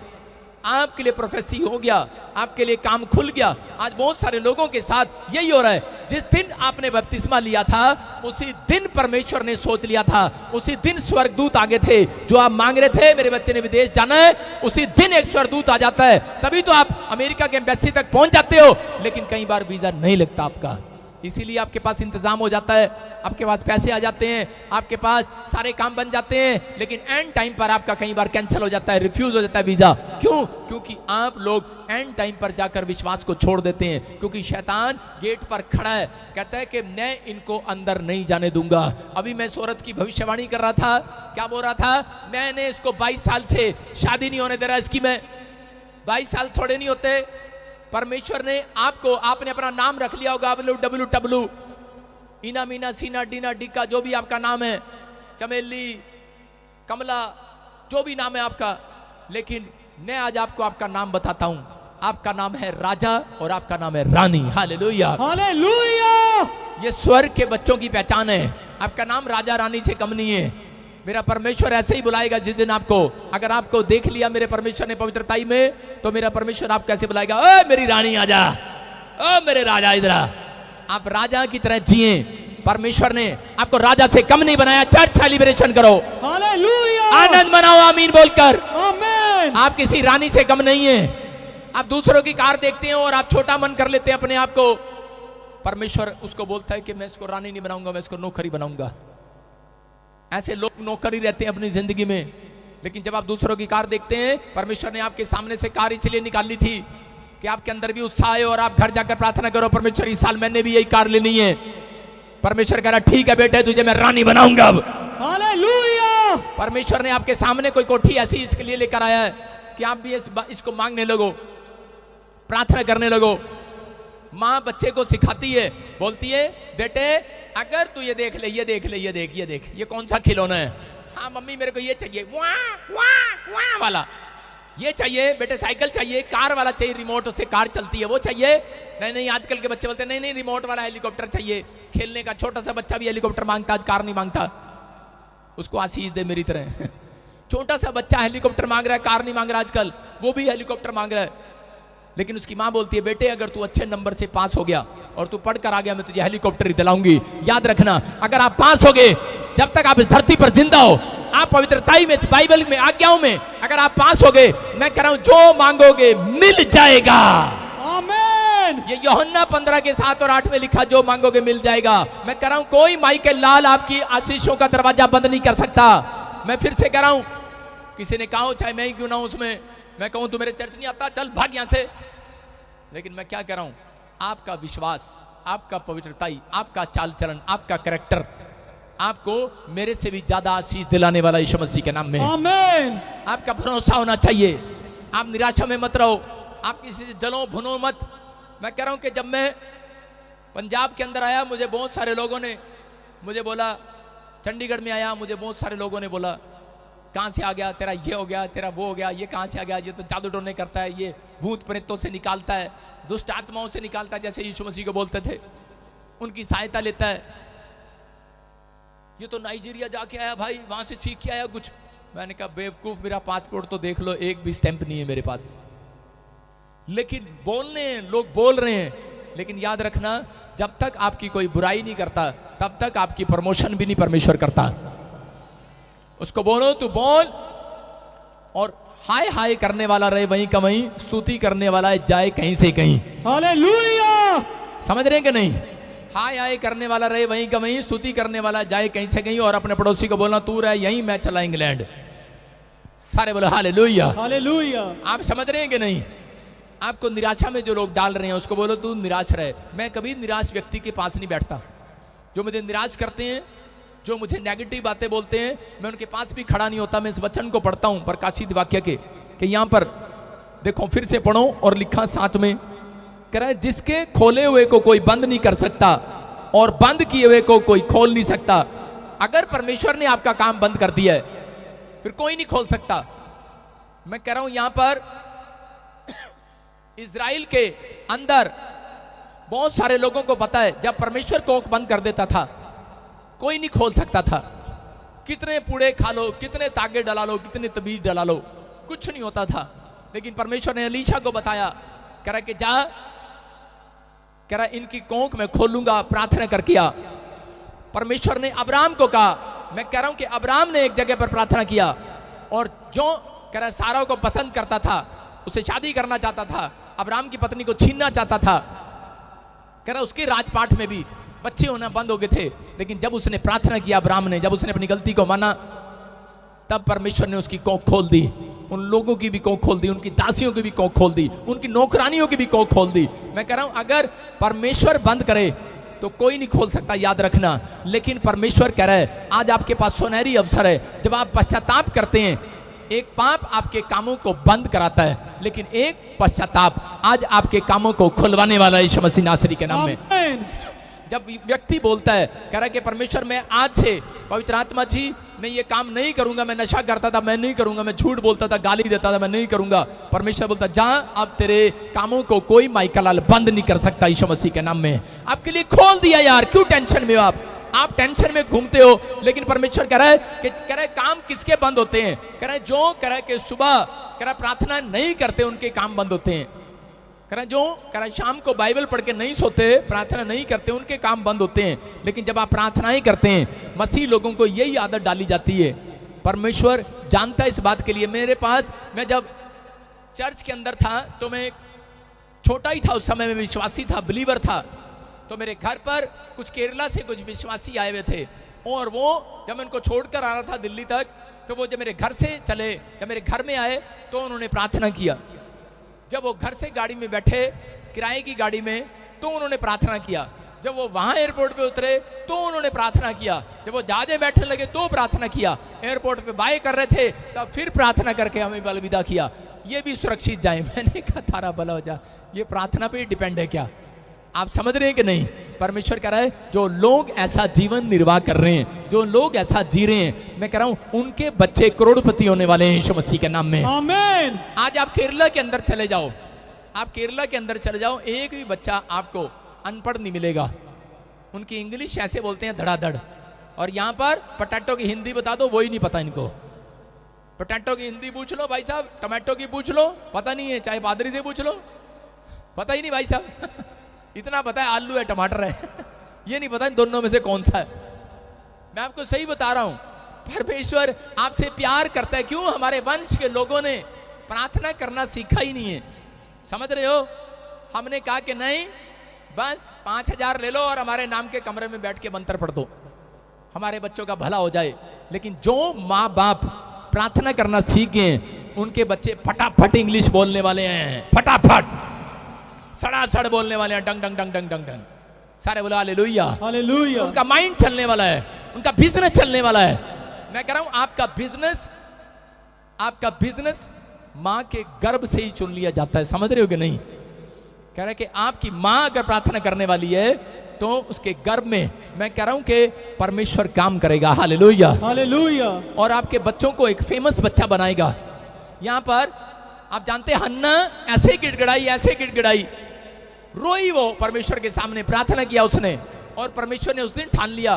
आपके लिए प्रोफेसी हो गया, आपके लिए काम खुल गया। आज बहुत सारे लोगों के साथ यही हो रहा है, जिस दिन आपने बपतिस्मा लिया था उसी दिन परमेश्वर ने सोच लिया था, उसी दिन स्वर्गदूत आगे थे। जो आप मांग रहे थे मेरे बच्चे ने विदेश जाना है, उसी दिन एक स्वर्गदूत आ जाता है, तभी तो आप अमेरिका के एम्बेसी तक पहुंच जाते हो। लेकिन कई बार वीजा नहीं लगता आपका, इसीलिए आपके पास इंतजाम हो जाता है, आपके पास पैसे आ जाते हैं, आपके पास सारे काम बन जाते हैं, लेकिन एंड टाइम पर आपका कई बार कैंसिल हो जाता है, रिफ्यूज हो जाता है वीजा। क्यों? क्योंकि आप लोग एंड टाइम पर जाकर विश्वास को छोड़ देते हैं, क्योंकि शैतान गेट पर खड़ा है, कहता है कि मैं इनको अंदर नहीं जाने दूंगा। अभी मैं इस औरत की भविष्यवाणी कर रहा था, क्या बोल रहा था, मैंने इसको 22 साल से शादी नहीं होने दे रहा, इसकी मैं 22 साल थोड़े नहीं होते। परमेश्वर ने आपको, आपने अपना नाम रख लिया होगा WWW, इना मीना सीना डीना डिक्का, जो भी आपका नाम है, चमेली, कमला, जो भी नाम है आपका। लेकिन मैं आज आपको आपका नाम बताता हूं। आपका नाम है राजा और आपका नाम है रानी। Hallelujah, hallelujah. ये स्वर्ग के बच्चों की पहचान है। आपका नाम राजा रानी से कम नहीं है। मेरा परमेश्वर ऐसे ही बुलाएगा जिस दिन आपको, अगर आपको देख लिया मेरे परमेश्वर ने पवित्रताई में, तो मेरा परमेश्वर आपको कैसे बुलाएगा, ओ मेरी रानी आजा, ओ मेरे राजा इधर आ। आप राजा की तरह जिए। परमेश्वर ने आपको राजा से कम नहीं बनाया। चर्च सेलिब्रेशन करो, हालेलुया, आनंद मनाओ आमीन बोलकर। आमीन। आप किसी रानी से कम नहीं है। आप दूसरों की कार देखते हैं और आप छोटा मन कर लेते हैं अपने आप को। परमेश्वर उसको बोलता है कि मैं इसको रानी नहीं बनाऊंगा, मैं इसको नौकरी बनाऊंगा। ऐसे लोग नौकरी रहते हैं अपनी जिंदगी में। लेकिन जब आप दूसरों की कार देखते हैं, परमेश्वर ने आपके सामने से कार इसलिए निकाली थी कि आपके अंदर भी उत्साह है और आप घर जाकर प्रार्थना करो, परमेश्वर इस साल मैंने भी यही कार लेनी है। परमेश्वर कह रहा ठीक है बेटे, तुझे मैं रानी बनाऊंगा अब। हालेलुया। परमेश्वर ने आपके सामने कोई कोठी ऐसी इसके लिए लेकर आया है कि आप भी इसको मांगने लगो, प्रार्थना करने लगो। माँ बच्चे को सिखाती है, बोलती है बेटे अगर तू ये देख ले, ये देख ले, ये देख, ये देख, ये कौन सा खिलौना है। हाँ मम्मी मेरे को ये चाहिए, वाह वाह वाह वाला ये चाहिए। बेटे साइकिल चाहिए, कार वाला चाहिए, रिमोट से कार चलती है वो चाहिए। नहीं नहीं, आजकल के बच्चे बोलते हैं नहीं नहीं रिमोट वाला हेलीकॉप्टर चाहिए। खेलने का छोटा सा बच्चा भी हेलीकॉप्टर मांगता, आज कार नहीं मांगता। उसको आशीष दे मेरी तरह। छोटा सा बच्चा हेलीकॉप्टर मांग रहा है, कार नहीं मांग रहा आजकल, वो भी हेलीकॉप्टर मांग रहा है। लेकिन उसकी माँ बोलती है बेटे अगर तू अच्छे नंबर से पास हो गया और तू पढ़कर आ गया, मैं तुझे हेलीकॉप्टर ही दिलाऊंगी। याद रखना, अगर आप पास हो गए, जब तक आप इस धरती पर जिंदा हो, आप पवित्रताई में, इस बाइबल में, आज्ञाओं में अगर आप पास हो गए, मैं कह रहा हूं जो मांगोगे मिल जाएगा। आमीन। ये यूहन्ना 15 के 7 और 8 में लिखा, जो मांगोगे मिल जाएगा। मैं कह रहा हूं कोई माई के लाल आपकी आशीषों का दरवाजा बंद नहीं कर सकता। मैं फिर से कह रहा हूं, किसी ने कहा चाहे मैं ही क्यों ना हूं उसमें, मैं कहूं तू मेरे चर्च नहीं आता, चल भाग यहां से। लेकिन मैं क्या कह रहा हूं, आपका विश्वास, आपका पवित्रताई, आपका चाल चलन, आपका कैरेक्टर आपको मेरे से भी ज्यादा आशीष दिलाने वाला यीशु मसीह के नाम में। आमीन। आपका भरोसा होना चाहिए। आप निराशा में मत रहो, आप किसी से जलो भुनो मत। मैं कह रहा हूं कि जब मैं पंजाब के अंदर आया, मुझे बहुत सारे लोगों ने मुझे बोला, चंडीगढ़ में आया, मुझे बहुत सारे लोगों ने बोला कहां से आ गया, तेरा ये हो गया, तेरा वो हो गया, ये कहां से आ गया, ये तो जादू टोने करता है, ये भूत प्रेतों से निकालता है, दुष्ट आत्माओं से निकालता है, जैसे यीशु मसीह को बोलते थे, उनकी सहायता लेता है। ये तो नाइजीरिया जाके आया भाई, वहां से सीख के आया कुछ। मैंने कहा बेवकूफ, मेरा पासपोर्ट तो देख लो, एक भी स्टैंप नहीं है मेरे पास। लेकिन बोलने लोग बोल रहे हैं, लेकिन याद रखना जब तक आपकी कोई बुराई नहीं करता, तब तक आपकी प्रमोशन भी नहीं परमेश्वर करता। उसको बोलो तू बोल, और हाय हाय करने वाला रहे वहीं का वहीं, स्तुति करने वाला है जाए कहीं से कहीं। हालेलुया। समझ रहे हैं कि नहीं? हाय हाय करने वाला रहे वहीं का वहीं, स्तुति करने वाला जाए कहीं से कहीं। और अपने पड़ोसी को बोलना तू रहे यहीं, मैं चला इंग्लैंड। सारे बोलो हालेलुया। हालेलुया। आप समझ रहे हैं कि नहीं? आपको निराशा में जो लोग डाल रहे हैं, उसको बोलो तू निराश रहे। मैं कभी निराश व्यक्ति के पास नहीं बैठता। जो मुझे निराश करते हैं, जो मुझे नेगेटिव बातें बोलते हैं, मैं उनके पास भी खड़ा नहीं होता। मैं इस वचन को पढ़ता हूं प्रकाशित वाक्य के, कि यहां पर देखो, फिर से पढ़ो और लिखा साथ में, कह रहा है जिसके खोले हुए को कोई बंद नहीं कर सकता और बंद किए हुए को कोई खोल नहीं सकता। अगर परमेश्वर ने आपका काम बंद कर दिया है, फिर कोई नहीं खोल सकता। मैं कह रहा हूं यहां पर इजराइल के अंदर बहुत सारे लोगों को पता है, जब परमेश्वर कोख बंद कर देता था, कोई नहीं खोल सकता था। कितने पूड़े खा लो, कितने तागे डला लो, कितने तबीज डला लो, कुछ नहीं होता था। लेकिन परमेश्वर ने एलीशा को बताया, कह रहा कि जा, कह रहा इनकी कोख मैं खोलूंगा। प्रार्थना कर किया। परमेश्वर ने अब्राहम को कहा, मैं कह रहा हूं कि अब्राहम ने एक जगह पर प्रार्थना किया, और जो कह रहा सारा को पसंद करता था, उसे शादी करना चाहता था, अब्राहम की पत्नी को छीनना चाहता था, कह रहा उसके राजपाट में भी बच्चे होना बंद हो गए थे। लेकिन जब उसने प्रार्थना किया, अब्राहम ने, जब उसने अपनी गलती को माना, तब परमेश्वर ने उसकी कोख खोल दी। उन लोगों की भी कोख खोल दी, उनकी दासियों की भी कोख खोल दी, उनकी नौकरानियों की भी कोख खोल दी। मैं कह रहा हूं अगर परमेश्वर बंद करे तो कोई नहीं खोल सकता, याद रखना। लेकिन परमेश्वर कह रहा है आज आपके पास सुनहरी अवसर है। जब आप पश्चाताप करते हैं, एक पाप आपके कामों को बंद कराता है, लेकिन एक पश्चाताप आज आपके कामों को खुलवाने वाला है यीशु मसीह नासरी के नाम में। आमीन। जब व्यक्ति बोलता है, कह रहा है कि परमेश्वर मैं आज से पवित्र आत्मा जी मैं ये काम नहीं करूंगा, मैं नशा करता था मैं नहीं करूंगा, मैं झूठ बोलता था, गाली देता था मैं नहीं करूंगा, परमेश्वर बोलता जा अब तेरे कामों को कोई माइकल बंद नहीं कर सकता यीशु मसीह के नाम में। आपके लिए खोल दिया यार, क्यों टेंशन में हो आप टेंशन में घूमते हो। लेकिन परमेश्वर कह रहा है कि कह रहा है काम किसके बंद होते हैं, कह रहा है जो कह रहा है कि सुबह कह रहा है प्रार्थना नहीं करते उनके काम बंद होते हैं। कह रहा है जो कह रहा है शाम को बाइबल पढ़ के नहीं सोते, प्रार्थना नहीं करते, उनके काम बंद होते हैं। लेकिन जब आप प्रार्थना ही करते हैं, मसीह लोगों को यही आदत डाली जाती है। परमेश्वर जानता है इस बात के लिए। मेरे पास मैं जब चर्च के अंदर था तो मैं छोटा ही था उस समय, में विश्वासी था, बिलीवर था। तो मेरे घर पर कुछ केरला से कुछ विश्वासी आए हुए थे और वो जब मैं उनको छोड़कर आ रहा था दिल्ली तक, तो वो जब मेरे घर से चले, जब मेरे घर में आए तो उन्होंने प्रार्थना किया। जब वो घर से गाड़ी में बैठे किराए की गाड़ी में तो उन्होंने प्रार्थना किया। जब वो वहाँ एयरपोर्ट पे उतरे तो उन्होंने प्रार्थना किया। जब वो जहाज में बैठने लगे तो प्रार्थना किया। एयरपोर्ट पे बाय कर रहे थे तब फिर प्रार्थना करके हमें अलविदा किया, ये भी सुरक्षित जाए। मैंने कहा थारा भला हो जा, ये प्रार्थना पे डिपेंड है क्या? आप समझ रहे हैं कि नहीं? परमेश्वर कह रहा है जो लोग ऐसा जीवन निर्वाह कर रहे हैं, जो लोग ऐसा जी रहे हैं, मैं कह रहा हूं उनके बच्चे करोड़पति होने वाले हैं यीशु मसीह के नाम में। आमीन। आज आप केरला के अंदर चले जाओ, आप केरला के अंदर चले जाओ, एक भी बच्चा आपको अनपढ़ नहीं मिलेगा। उनकी इंग्लिश ऐसे बोलते हैं धड़ाधड़। और यहाँ पर पोटैटो की हिंदी बता दो, वही नहीं पता इनको। पोटैटो की हिंदी पूछ लो भाई साहब, टमाटो की पूछ लो, पता नहीं है। चाहे पादरी से पूछ लो, पता ही नहीं भाई साहब। इतना पता है आलू है टमाटर है, ये नहीं पता इन दोनों में से कौन सा है। मैं आपको सही बता रहा हूं, परमेश्वर आपसे प्यार करता है। क्यों? हमारे वंश के लोगों ने प्रार्थना करना सीखा ही नहीं है। समझ रहे हो? हमने कहा कि नहीं, बस 5,000 ले लो और हमारे नाम के कमरे में बैठ के मंत्र पढ़ दो, हमारे बच्चों का भला हो जाए। लेकिन जो माँ बाप प्रार्थना करना सीख गए, उनके बच्चे फटाफट इंग्लिश बोलने वाले हैं, फटाफट सड़ासड़ बोलने वाले हैं, डंग डंग डंग डंग डंग डंग। सारे बोलो हालेलुया, हालेलुया। उनका माइंड चलने वाला है, उनका बिजनेस चलने वाला है। मैं कह रहा हूं आपका बिजनेस मां के गर्भ से ही चुन लिया जाता है। समझ रहे हो कि नहीं? कह रहा है कि आपकी मां अगर प्रार्थना करने वाली है तो उसके गर्भ में मैं कह रहा हूं कि परमेश्वर काम करेगा। Hallelujah, hallelujah. और आपके बच्चों को एक फेमस बच्चा बनाएगा। यहां पर आप जानते हैं हन्ना ऐसे गिड़गिड़ाई, रोई वो परमेश्वर के सामने, प्रार्थना किया उसने। और परमेश्वर ने उस दिन ठान लिया,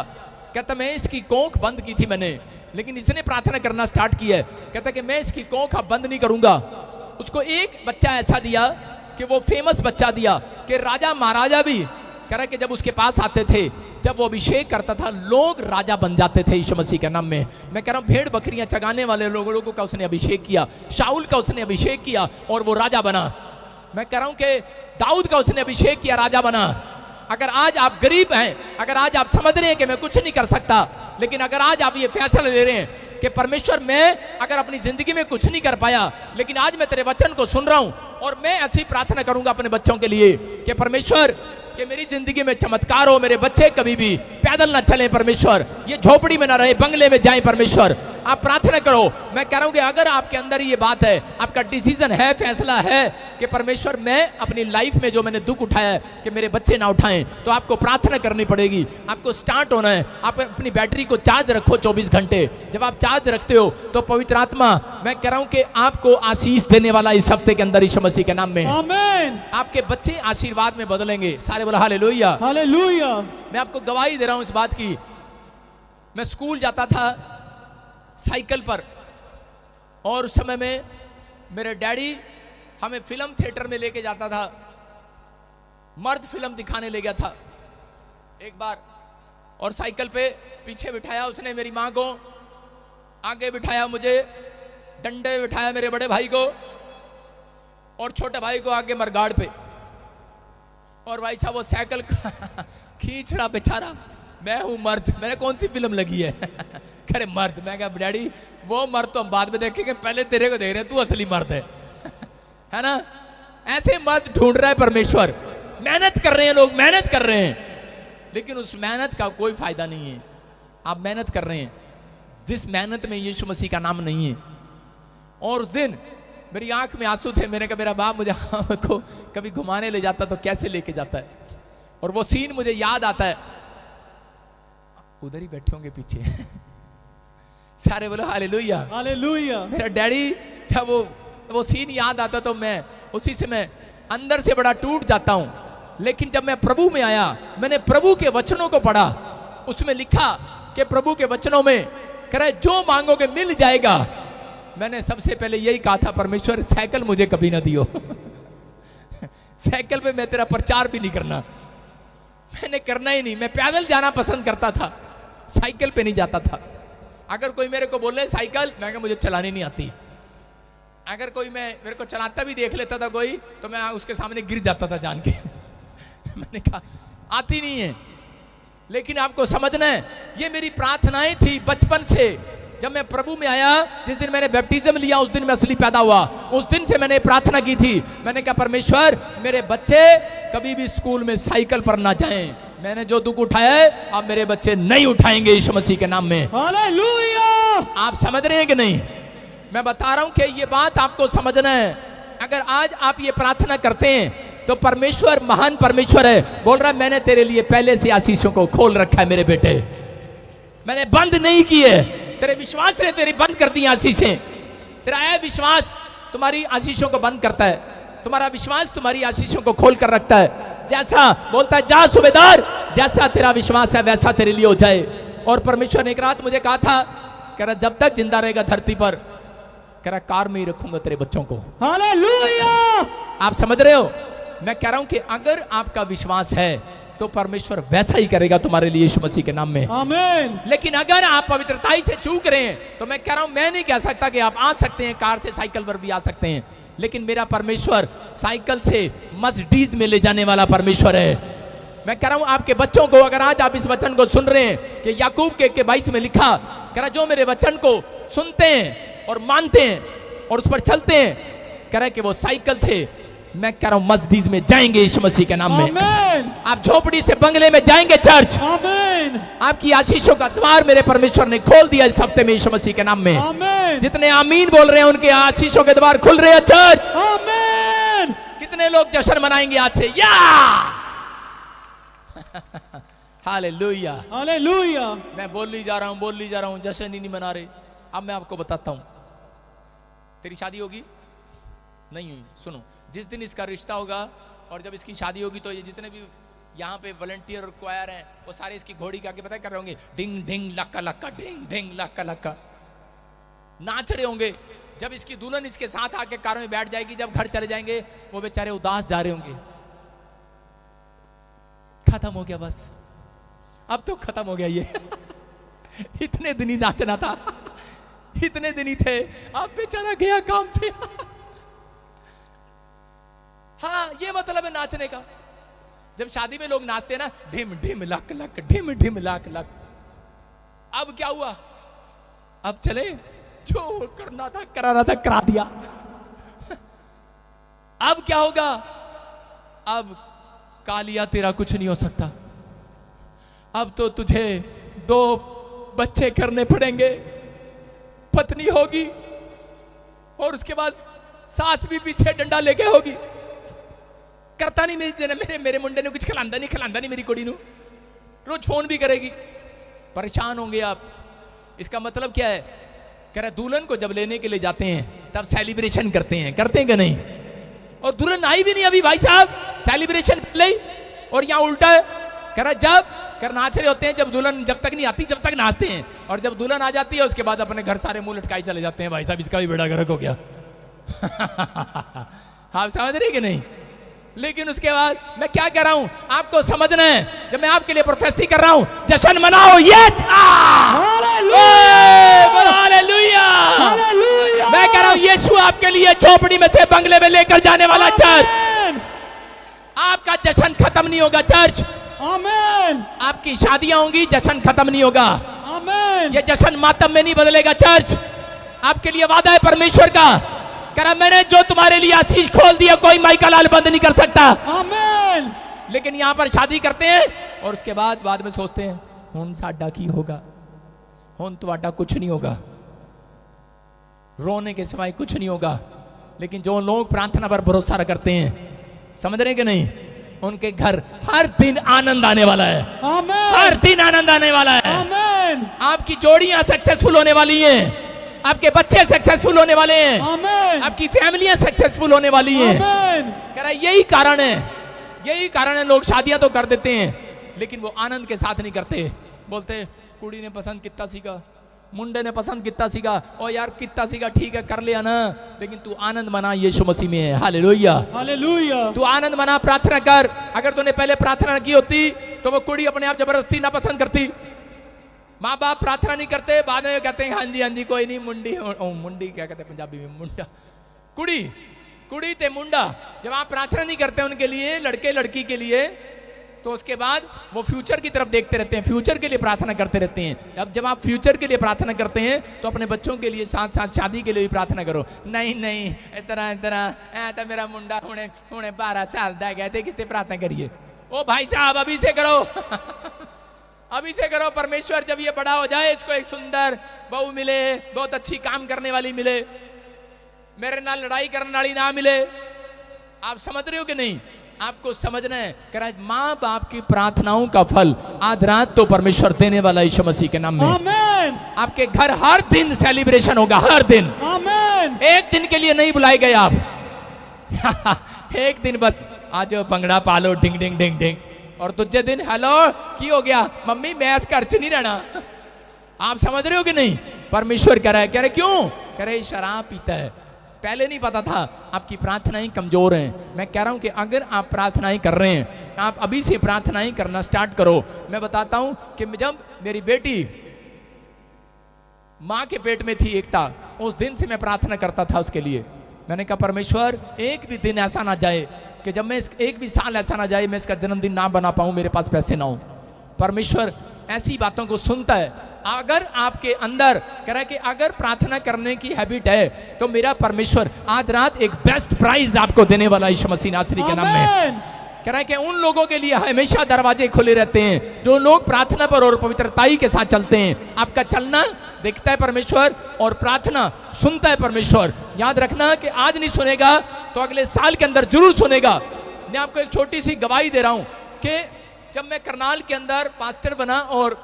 कहता मैं इसकी कोख बंद की थी मैंने, लेकिन इसने प्रार्थना करना स्टार्ट किया है। कहता कि मैं इसकी कोख अब बंद नहीं करूंगा। उसको एक बच्चा ऐसा दिया कि वो फेमस बच्चा दिया कि राजा महाराजा भी कह रहा कि जब उसके पास आते थे, जब वो अभिषेक करता था, लोग राजा बन जाते थे यीशु मसीह के नाम में। मैं कह रहा हूं भेड़ बकरियां चगाने वाले लोगों का उसने अभिषेक किया, शाऊल का उसने अभिषेक किया और वो राजा बना। मैं कह रहा हूं कि दाऊद का उसने अभिषेक किया, राजा बना। अगर आज आप गरीब हैं, अगर आज आप समझ रहे हैं कि मैं कुछ नहीं कर सकता, लेकिन अगर आज आप ये फैसला ले रहे हैं कि परमेश्वर मैं अगर अपनी जिंदगी में कुछ नहीं कर पाया, लेकिन आज मैं तेरे वचन को सुन रहा हूं और मैं ऐसी प्रार्थना करूंगा अपने बच्चों के लिए कि परमेश्वर कि मेरी जिंदगी में चमत्कार हो, मेरे बच्चे कभी भी पैदल ना चलें परमेश्वर, ये झोपड़ी में ना रहे, बंगले में जाएं परमेश्वर। आप प्रार्थना करो। मैं कह रहा हूं कि अगर आपके अंदर ये बात है, आपका डिसीजन है, फैसला है कि परमेश्वर मैं अपनी लाइफ में जो मैंने दुख उठाया है कि मेरे बच्चे ना उठाएं, तो आपको प्रार्थना करनी पड़ेगी। आपको स्टार्ट होना है। आप अपनी बैटरी को चार्ज रखो 24 घंटे। जब आप चार्ज रखते हो तो पवित्र आत्मा मैं कह रहा हूं कि आपको आशीष देने वाला इस हफ्ते के अंदर यीशु मसीह के नाम में। आमीन। आपके बच्चे आशीर्वाद में बदलेंगे। सारे बोला हालेलुया, हालेलुया। मैं आपको गवाही दे रहा हूं इस बात की। मैं स्कूल जाता था साइकिल पर और उस समय में मेरे डैडी हमें फिल्म थिएटर में लेके जाता था। मर्द फिल्म दिखाने ले गया था एक बार, और साइकिल पे पीछे बिठाया उसने मेरी माँ को, आगे बिठाया मुझे, डंडे बिठाया मेरे बड़े भाई को और छोटे भाई को आगे मरगाड़ पे। और भाई साहब वो साइकिल खींच रहा बेचारा, मैं हूं मर्द, मैंने कौन सी फिल्म लगी है? अरे मर्द। मैं कहा डैडी वो मर्द तो हम बाद में देखेंगे, पहले तेरे को देख रहे हैं, तू असली मर्द है ना? ऐसे मर्द ढूंढ रहा है परमेश्वर। मेहनत कर रहे हैं लोग, मेहनत कर रहे हैं, लेकिन उस मेहनत का कोई फायदा नहीं है। आप मेहनत कर रहे हैं जिस मेहनत में यीशु मसीह का नाम नहीं है, और उस दिन मेरी आंख में आंसू थे। मैंने कहा मेरा बाप मुझे को कभी घुमाने ले जाता तो कैसे लेके जाता है, और वो सीन मुझे याद आता है। उधर ही बैठे होंगे पीछे सारे बोलो हालेलुया हालेलुया। मेरा डैडी, जब वो सीन याद आता तो मैं उसी से मैं अंदर से बड़ा टूट जाता हूं। लेकिन जब मैं प्रभु में आया, मैंने प्रभु के वचनों को पढ़ा, उसमें लिखा कि प्रभु के वचनों में कह रहा है जो मांगोगे मिल जाएगा। मैंने सबसे पहले यही कहा था, परमेश्वर साइकिल मुझे कभी ना दियो साइकिल पे मैं तेरा प्रचार भी नहीं करना, मैंने करना ही नहीं। मैं पैदल जाना पसंद करता था, साइकिल पे नहीं जाता था। अगर कोई मेरे को बोले साइकिल, मैं कहा मुझे चलानी नहीं आती। अगर कोई मेरे को चलाता भी देख लेता था कोई, तो मैं उसके सामने गिर जाता था जान के मैंने कहा आती नहीं है। लेकिन आपको समझना है, ये मेरी प्रार्थनाएं थी बचपन से। जब मैं प्रभु में आया, जिस दिन मैंने बैप्टिज्म लिया, उस दिन मैं असली पैदा हुआ। उस दिन से मैंने प्रार्थना की थी। मैंने कहा परमेश्वर मेरे बच्चे कभी भी स्कूल में साइकिल पर ना जाएं। मैंने जो दुख उठाया है, अब मेरे बच्चे नहीं उठाएंगे यीशु मसीह के नाम में। हालेलुया। आप समझ रहे हैं कि नहीं? मैं बता रहा हूं कि ये बात आपको समझना है। अगर आज आप ये प्रार्थना करते हैं तो परमेश्वर महान परमेश्वर है, बोल रहा है मैंने तेरे लिए पहले से आशीषों को खोल रखा है मेरे बेटे, मैंने बंद नहीं किए। तेरे विश्वास ने तेरी बंद कर दी आशीषें। तेरा विश्वास तुम्हारी आशीषों को बंद करता है, तुम्हारा विश्वास तुम्हारी आशीषों को खोल कर रखता है। जैसा बोलता है जा सूबेदार, जैसा तेरा विश्वास है वैसा तेरे लिए हो जाए। और परमेश्वर ने एक रात मुझे कहा था, कह रहा जब तक जिंदा रहेगा धरती पर, कह रहा कार में ही रखूंगा तेरे बच्चों को। हालेलुया। आप समझ रहे हो? मैं कह रहा हूं कि अगर आपका विश्वास है तो परमेश्वर वैसा ही करेगा तुम्हारे लिए यीशु मसीह के नाम में। आमीन। लेकिन अगर आप पवित्रताई से चूक रहे हैं, तो मैं कह रहा हूं, मैं नहीं कह सकता कि आप आ सकते हैं कार से, साइकिल पर भी आ सकते हैं, लेकिन मेरा परमेश्वर साइकिल से मर्सिडीज में ले जाने वाला परमेश्वर है। मैं कह रहा हूं आपके बच्चों को, अगर आज आप इस वचन को सुन रहे हैं कि याकूब के 22 में लिखा, कह रहा जो मेरे वचन को सुनते हैं और मानते हैं और उस पर चलते हैं, कह रहा है कि वो साइकिल से, मैं कह रहा हूं मर्सिडीज में जाएंगे यीशु मसीह के नाम में। आमीन। आप झोपड़ी से बंगले में जाएंगे चर्च। आमीन। आपकी आशीषों का द्वार मेरे परमेश्वर ने खोल दिया इस हफ्ते में यीशु मसीह के नाम में। आमीन। जितने आमीन बोल रहे हैं उनके आशीषों के द्वार खुल रहे हैं चर्च। आमीन। कितने लोग जश्न मनाएंगे आज से? या हालेलुया। हालेलुया। मैं बोल ली जा रहा हूं, जश्न ही नहीं मना रहे। अब मैं आपको बताता हूं, तेरी शादी होगी नहीं हुई, सुनो, जिस दिन इसका रिश्ता होगा और जब इसकी शादी होगी, तो ये जितने भी यहाँ पे वॉलंटियर और क्वायर हैं, वो सारे इसकी घोड़ी के आगे पता कर रहे होंगे, डिंग डिंग लक्का लक्का, डिंग डिंग लक्का लक्का, नाच रहे होंगे। जब इसकी दुल्हन इसके साथ आके कार में बैठ जाएगी, जब घर चले जाएंगे, वो बेचारे उदास जा रहे होंगे। खत्म हो गया, बस अब तो खत्म हो गया ये इतने दिन ही नाचना था, इतने दिन ही थे, अब बेचारा गया काम से हाँ, ये मतलब है नाचने का। जब शादी में लोग नाचते हैं ना, ढिम ढिम लक लक, ढिम ढिम लक लक। अब क्या हुआ? अब चले, जो करना था कराना था करा दिया। अब क्या होगा? अब कालिया तेरा कुछ नहीं हो सकता। अब तो तुझे 2 बच्चे करने पड़ेंगे, पत्नी होगी और उसके बाद सास भी पीछे डंडा लेके होगी। करता नहीं मेरे मुंडे ने कुछ खिलांदा नहीं मेरी कुड़ी नू, रोज फोन भी करेगी। परेशान होंगे आप। इसका मतलब क्या है? कह रहा दुल्हन को जब लेने के लिए जाते हैं तब सेलिब्रेशन करते हैं कि नहीं? और दुल्हन आई भी नहीं अभी भाई साहब, सेलिब्रेशन ले। और यहाँ उल्टा है, कह रहा जब कर नाच रहे होते हैं, जब दुल्हन जब तक नहीं आती जब तक नाचते हैं, और जब दुल्हन आ जाती है उसके बाद अपने घर सारे मुंह लटकाई चले जाते हैं। भाई साहब इसका भी बेड़ा गर्क हो गया आप समझ रहे कि नहीं? लेकिन उसके बाद मैं क्या कह रहा हूं आपको समझना है। जब मैं आपके लिए प्रोफेसी कर रहा हूं, जश्न मनाओ। Yes, hallelujah. मैं कह रहा हूं यीशु आपके लिए झोपड़ी में से बंगले में लेकर जाने वाला चर्च। आपका जश्न खत्म नहीं होगा चर्च। आमीन। आपकी शादियां होंगी, जश्न खत्म नहीं होगा। आमीन। ये जश्न मातम में नहीं बदलेगा चर्च। आपके लिए वादा है परमेश्वर का, कह रहा मैंने जो तुम्हारे लिए आशीष खोल दिया, कोई माई का लाल बंद नहीं कर सकता। आमीन। लेकिन यहां पर शादी करते हैं और उसके बाद में सोचते हैं हुन साडा की होगा, हुन तुहाडा कुछ नहीं होगा। रोने के सिवाय कुछ नहीं होगा। लेकिन जो लोग प्रार्थना पर भरोसा करते हैं, समझ रहे कि नहीं, उनके घर हर दिन आनंद आने वाला है। आमीन। हर दिन आनंद आने वाला है। आमीन। आपकी जोड़ियां सक्सेसफुल होने वाली हैं, आपके बच्चे सक्सेसफुल होने वाले हैं, आमीन। आपकी फैमिलियां सक्सेसफुल होने वाली हैं। आमीन। कह रहा यही कारण है लोग शादियां तो कर देते हैं लेकिन वो आनंद के साथ नहीं करते। बोलते कुड़ी ने पसंद कितना सीगा, मुंडे ने पसंद कितना सीगा, ओ यार कितना सीगा ठीक है कर लिया ना, लेकिन तू आनंद मना यीशु मसीह में है। Hallelujah, hallelujah. तू आनंद मना, प्रार्थना कर। अगर तूने पहले प्रार्थना की होती तो वो कुड़ी अपने आप जबरदस्ती ना पसंद करती। माँ बाप प्रार्थना नहीं करते, बाद में कहते हैं हाँ जी कोई नहीं, मुंडी क्या कहते हैं पंजाबी में, मुंडा, कुड़ी ते मुंडा। जब आप प्रार्थना नहीं करते उनके लिए, लड़के लड़की के लिए, तो उसके बाद वो फ्यूचर की तरफ देखते रहते हैं, फ्यूचर के लिए प्रार्थना करते रहते हैं। अब जब आप फ्यूचर के लिए प्रार्थना करते हैं तो अपने बच्चों के लिए साथ साथ शादी के लिए भी प्रार्थना करो। नहीं इतना तो मेरा मुंडा हुणे 12 साल दा गया थे, किससे प्रार्थना करिए। ओ भाई साहब अभी से करो अभी से करो। परमेश्वर जब ये बड़ा हो जाए, इसको एक सुंदर बहू मिले, बहुत अच्छी काम करने वाली मिले, मेरे नाल लड़ाई करने वाली ना मिले। आप समझ रहे हो कि नहीं? आपको समझना है। कह रहा है माँ बाप की प्रार्थनाओं का फल आज रात तो परमेश्वर देने वाला यीशु मसीह के नाम में। आमीन। आपके घर हर दिन सेलिब्रेशन होगा, हर दिन। आमीन। एक दिन के लिए नहीं बुलाए गए आप एक दिन बस आज भंगड़ा पालो, डिंग डिंग डिंग डिंग, और दूसरे दिन हेलो की हो गया मम्मी मैं इस घर च नहीं रहना। आप समझ रहे हो कि नहीं? परमेश्वर कह रहा है, कह रहे क्यों? कह रहे शराब पीता है। पहले नहीं पता था, आपकी प्रार्थनाएं कमजोर हैं। मैं कह रहा हूं कि अगर आप प्रार्थनाएं कर रहे हैं, आप अभी से प्रार्थनाएं करना स्टार्ट करो। मैं बताता हूं कि जब मेरी बेटी मां के पेट में थी एकता, उस दिन से मैं प्रार्थना करता था उसके लिए। मैंने कहा परमेश्वर एक भी दिन ऐसा ना जाए कि जब मैं एक भी साल ऐसा ना जाए मैं इसका जन्मदिन ना बना पाऊं, मेरे पास पैसे ना हो। परमेश्वर ऐसी बातों को सुनता है। अगर आपके अंदर कह रहा है कि अगर प्रार्थना करने की हैबिट है तो मेरा परमेश्वर आज रात एक बेस्ट प्राइज आपको देने वाला यीशु मसीह नासरी के नाम में। कह रहा है कि उन लोगों के लिए हमेशा दरवाजे खुले रहते हैं जो लोग प्रार्थना पर और पवित्रताई के साथ चलते हैं। आपका चलना देखता है परमेश्वर और प्रार्थना सुनता है परमेश्वर। याद रखना कि आज नहीं सुनेगा तो अगले साल के अंदर जरूर सुनेगा। मैं आपको एक छोटी सी गवाही दे रहा हूं कि जब मैं करनाल के अंदर पास्टर बना और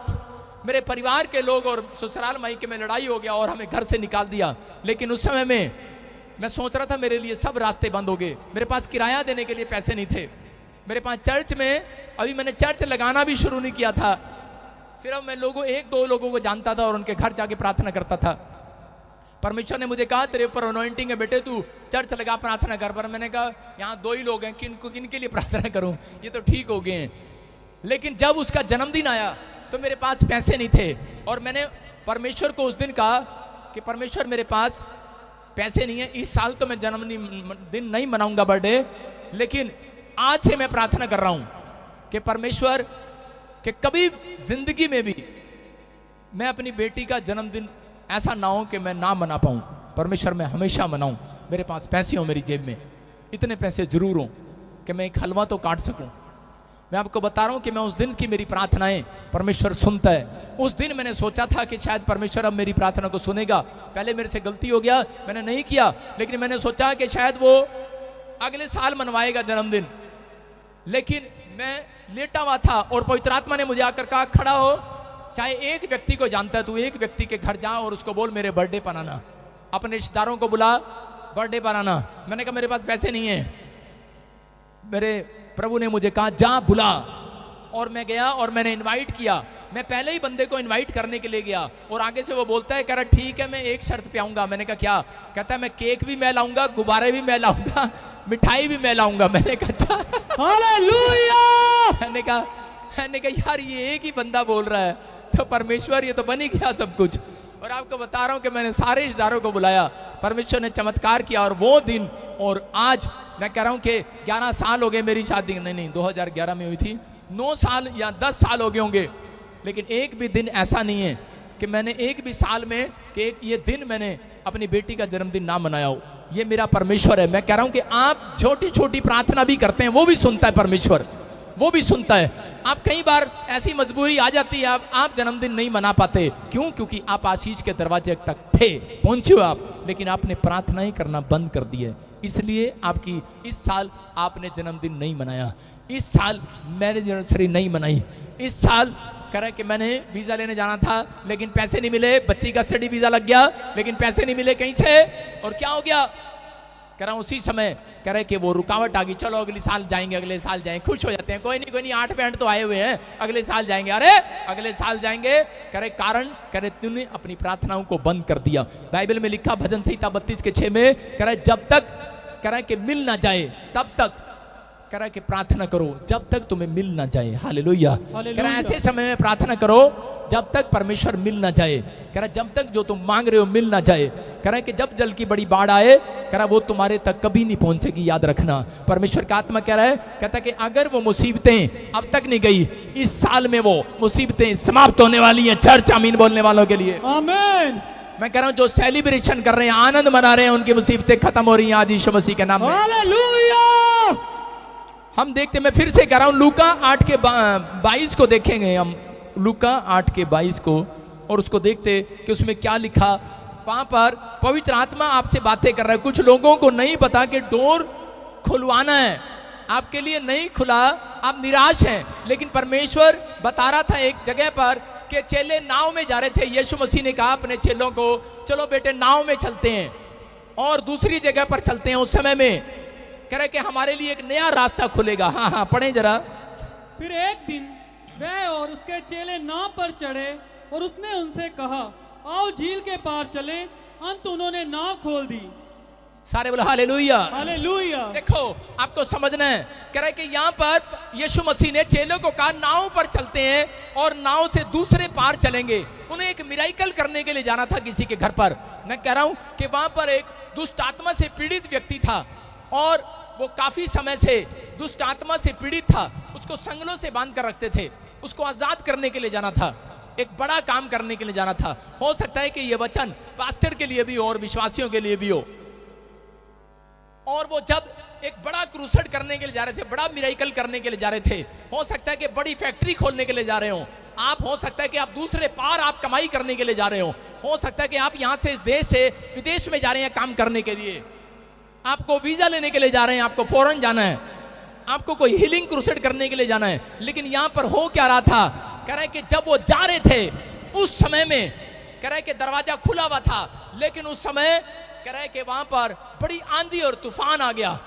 मेरे परिवार के लोग और ससुराल मायके में लड़ाई हो गया और हमें घर से निकाल दिया, लेकिन उस समय में मैं सोच रहा था मेरे लिए सब रास्ते बंद हो गए। मेरे पास किराया देने के लिए पैसे नहीं थे। मेरे पास चर्च में अभी मैंने चर्च लगाना भी शुरू नहीं किया था। सिर्फ मैं एक दो लोगों को जानता था और उनके घर जाके प्रार्थना करता था। परमेश्वर ने मुझे कहा तेरे ऊपर अनॉइंटिंग है बेटे, तू चर्च लगा प्रार्थना कर। पर मैंने कहा यहाँ 2 ही लोग हैं, किनके लिए प्रार्थना करूं, ये तो ठीक हो गए हैं। लेकिन जब उसका जन्मदिन आया तो मेरे पास पैसे नहीं थे और मैंने परमेश्वर को उस दिन कहा कि परमेश्वर मेरे पास पैसे नहीं है, इस साल तो मैं जन्मदिन नहीं मनाऊंगा बर्थडे, लेकिन आज से मैं प्रार्थना कर रहा हूं कि परमेश्वर कि कभी जिंदगी में भी मैं अपनी बेटी का जन्मदिन ऐसा ना हो कि मैं ना मना पाऊं। परमेश्वर मैं हमेशा मनाऊं, मेरे पास पैसे हो, मेरी जेब में इतने पैसे जरूर हो कि मैं एक हलवा तो काट सकूं। मैं आपको बता रहा हूं कि मैं उस दिन की मेरी प्रार्थनाएं परमेश्वर सुनता है। उस दिन मैंने सोचा था कि शायद परमेश्वर अब मेरी प्रार्थना को सुनेगा। पहले मेरे से गलती हो गया, मैंने नहीं किया, लेकिन मैंने सोचा कि शायद वो अगले साल मनवाएगा जन्मदिन। लेकिन मैं लेटा हुआ था और पवित्र आत्मा ने मुझे आकर कहा खड़ा हो, चाहे एक व्यक्ति को जानता है तू एक व्यक्ति के घर जा और उसको बोल मेरे बर्थडे बनाना, अपने रिश्तेदारों को बुला बर्थडे बनाना। मैंने कहा मेरे पास पैसे नहीं है। मेरे प्रभु ने मुझे कहा जा बुला, और मैं गया और मैंने इनवाइट किया। मैं पहले ही बंदे को इनवाइट करने के लिए गया और आगे से वो बोलता है, कह रहा ठीक है मैं एक शर्त पे आऊंगा। मैंने कहा क्या? कहता है मैं केक भी मैं लाऊंगा, गुब्बारे भी मैं लाऊंगा, मिठाई भी मैं लाऊंगा। मैंने कहा अच्छा हालेलुया। मैंने कहा यार ये एक ही बंदा बोल रहा है तो परमेश्वर ये तो बन ही गया सब कुछ। और आपको बता रहा हूं कि मैंने सारे रिश्तेदारों को बुलाया, परमेश्वर ने चमत्कार किया। और वो दिन और आज मैं कह रहा हूं कि 11 साल हो गए मेरी शादी, नहीं 2011 में हुई थी, 9 साल या 10 साल हो गए होंगे, लेकिन एक भी दिन ऐसा नहीं है कि मैंने एक भी साल में कि ये दिन मैंने अपनी बेटी का जन्मदिन ना मनाया हो। ये मेरा परमेश्वर है। मैं कह रहा हूं कि आप छोटी छोटी प्रार्थना भी करते हैं, वो भी सुनता है परमेश्वर। वो भी सुनता है। आप कई बार ऐसी मजबूरी आ जाती है, आप जन्मदिन नहीं मना पाते। क्यों? क्योंकि आप आशीष के दरवाजे तक थे, पहुंचे हो आप, लेकिन आपने प्रार्थनाएं करना बंद कर दी है। इसलिए आपकी इस साल आपने जन्मदिन नहीं मनाया, इस साल मैरिज एनिवर्सरी नहीं मनाई, इस साल कह रहा है कि मैंने वीजा लेने जाना था लेकिन पैसे नहीं मिले, बच्ची का स्टडी वीजा लग गया लेकिन पैसे नहीं मिले कहीं से, और क्या हो गया? कह रहा हूं उसी समय कह रहे कि वो रुकावट आ गई, चलो अगले साल जाएंगे, अगले साल जाएंगे, खुश हो जाते हैं, कोई नहीं 8 बैंड तो आए हुए हैं, अगले साल जाएंगे, अरे अगले साल जाएंगे। कह रहे कारण, कह रहे तूने अपनी प्रार्थनाओं को बंद कर दिया। बाइबल में लिखा भजन संहिता 32:6 में, कह रहे जब तक कह रहा है कि मिल ना जाए तब तक कह रहा है कि प्रार्थना करो, जब तक तुम्हें मिल ना जाए। हालेलुया। कह रहा है ऐसे समय में प्रार्थना करो जब तक परमेश्वर मिल ना जाए। कह रहा है जब तक जो तुम मांग रहे हो मिल ना जाए। कह रहा है कि जब जल की बड़ी बाढ़ आए, कह रहा है वो तुम्हारे तक कभी नहीं पहुंचेगी, याद रखना। परमेश्वर का आत्मा कह रहा है, कहता है कि अगर वो मुसीबतें अब तक नहीं गई, इस साल में वो मुसीबतें समाप्त होने वाली हैं। चर्च आमीन बोलने वालों के लिए आमीन। मैं कह रहा हूं जो सेलिब्रेशन कर रहे हैं, आनंद मना रहे हैं, उनकी मुसीबतें खत्म हो रही हैं आज यीशु मसीह के नाम में। हालेलुया। हम देखते, मैं फिर से कह रहा हूं, लूका 8:22 को देखेंगे हम, लूका 8:22 को, और उसको देखते कि उसमें क्या लिखा। वहां पर पवित्र आत्मा आपसे बातें कर रहा है। कुछ लोगों को नहीं पता कि डोर खुलवाना है, आपके लिए नहीं खुला, आप निराश हैं, लेकिन परमेश्वर बता रहा था एक जगह पर कि चेले नाव में जा रहे थे। यीशु मसीह ने कहा अपने चेलों को, चलो बेटे नाव में चलते हैं और दूसरी जगह पर चलते हैं। उस समय में कह रहे कि हमारे लिए एक नया रास्ता खुलेगा। हाँ, पढ़ें जरा। फिर एक दिन वह और उसके चेले नाव पर चढ़े और उसने उनसे कहा, आओ झील के पार चलें। अंत उन्होंने नाव खोल दी। सारे बोले हालेलुया। हालेलुया। देखो आपको समझना है, कह रहे कि यहाँ पर यीशु मसीह ने चेलों को कहा नाव पर चलते हैं और नाव से दूसरे पार चलेंगे। उन्हें एक मिराइकल करने के लिए जाना था किसी के घर पर। मैं कह रहा हूं कि वहां पर एक दुष्ट आत्मा से पीड़ित व्यक्ति था और वो काफी समय से दुष्ट आत्मा से पीड़ित था। उसको संगलों से बांध कर रखते थे, उसको आजाद करने के लिए जाना था, एक बड़ा काम करने के लिए जाना था। हो सकता है कि ये वचन पास्टर के लिए भी हो और विश्वासियों के लिए भी हो। और वो जब एक बड़ा क्रूसेड करने के लिए जा रहे थे, बड़ा मिराइकल करने के लिए जा रहे थे, हो सकता है कि बड़ी फैक्ट्री खोलने के लिए जा रहे हो आप, हो सकता है कि आप दूसरे पार आप कमाई करने के लिए जा रहे हो सकता है कि आप यहां से इस देश से विदेश में जा रहे हैं काम करने के लिए, आपको वीजा लेने के लिए जा रहे हैं, आपको फॉरेन जाना है, आपको कोई हीलिंग क्रूसेड करने के लिए जाना है। लेकिन यहां पर हो क्या रहा था, कह रहा है कि जब वो जा रहे थे उस समय में कह रहा है कि दरवाजा खुला हुआ था, लेकिन उस समय कह रहा है कि वहां पर बड़ी आंधी और तूफान आ गया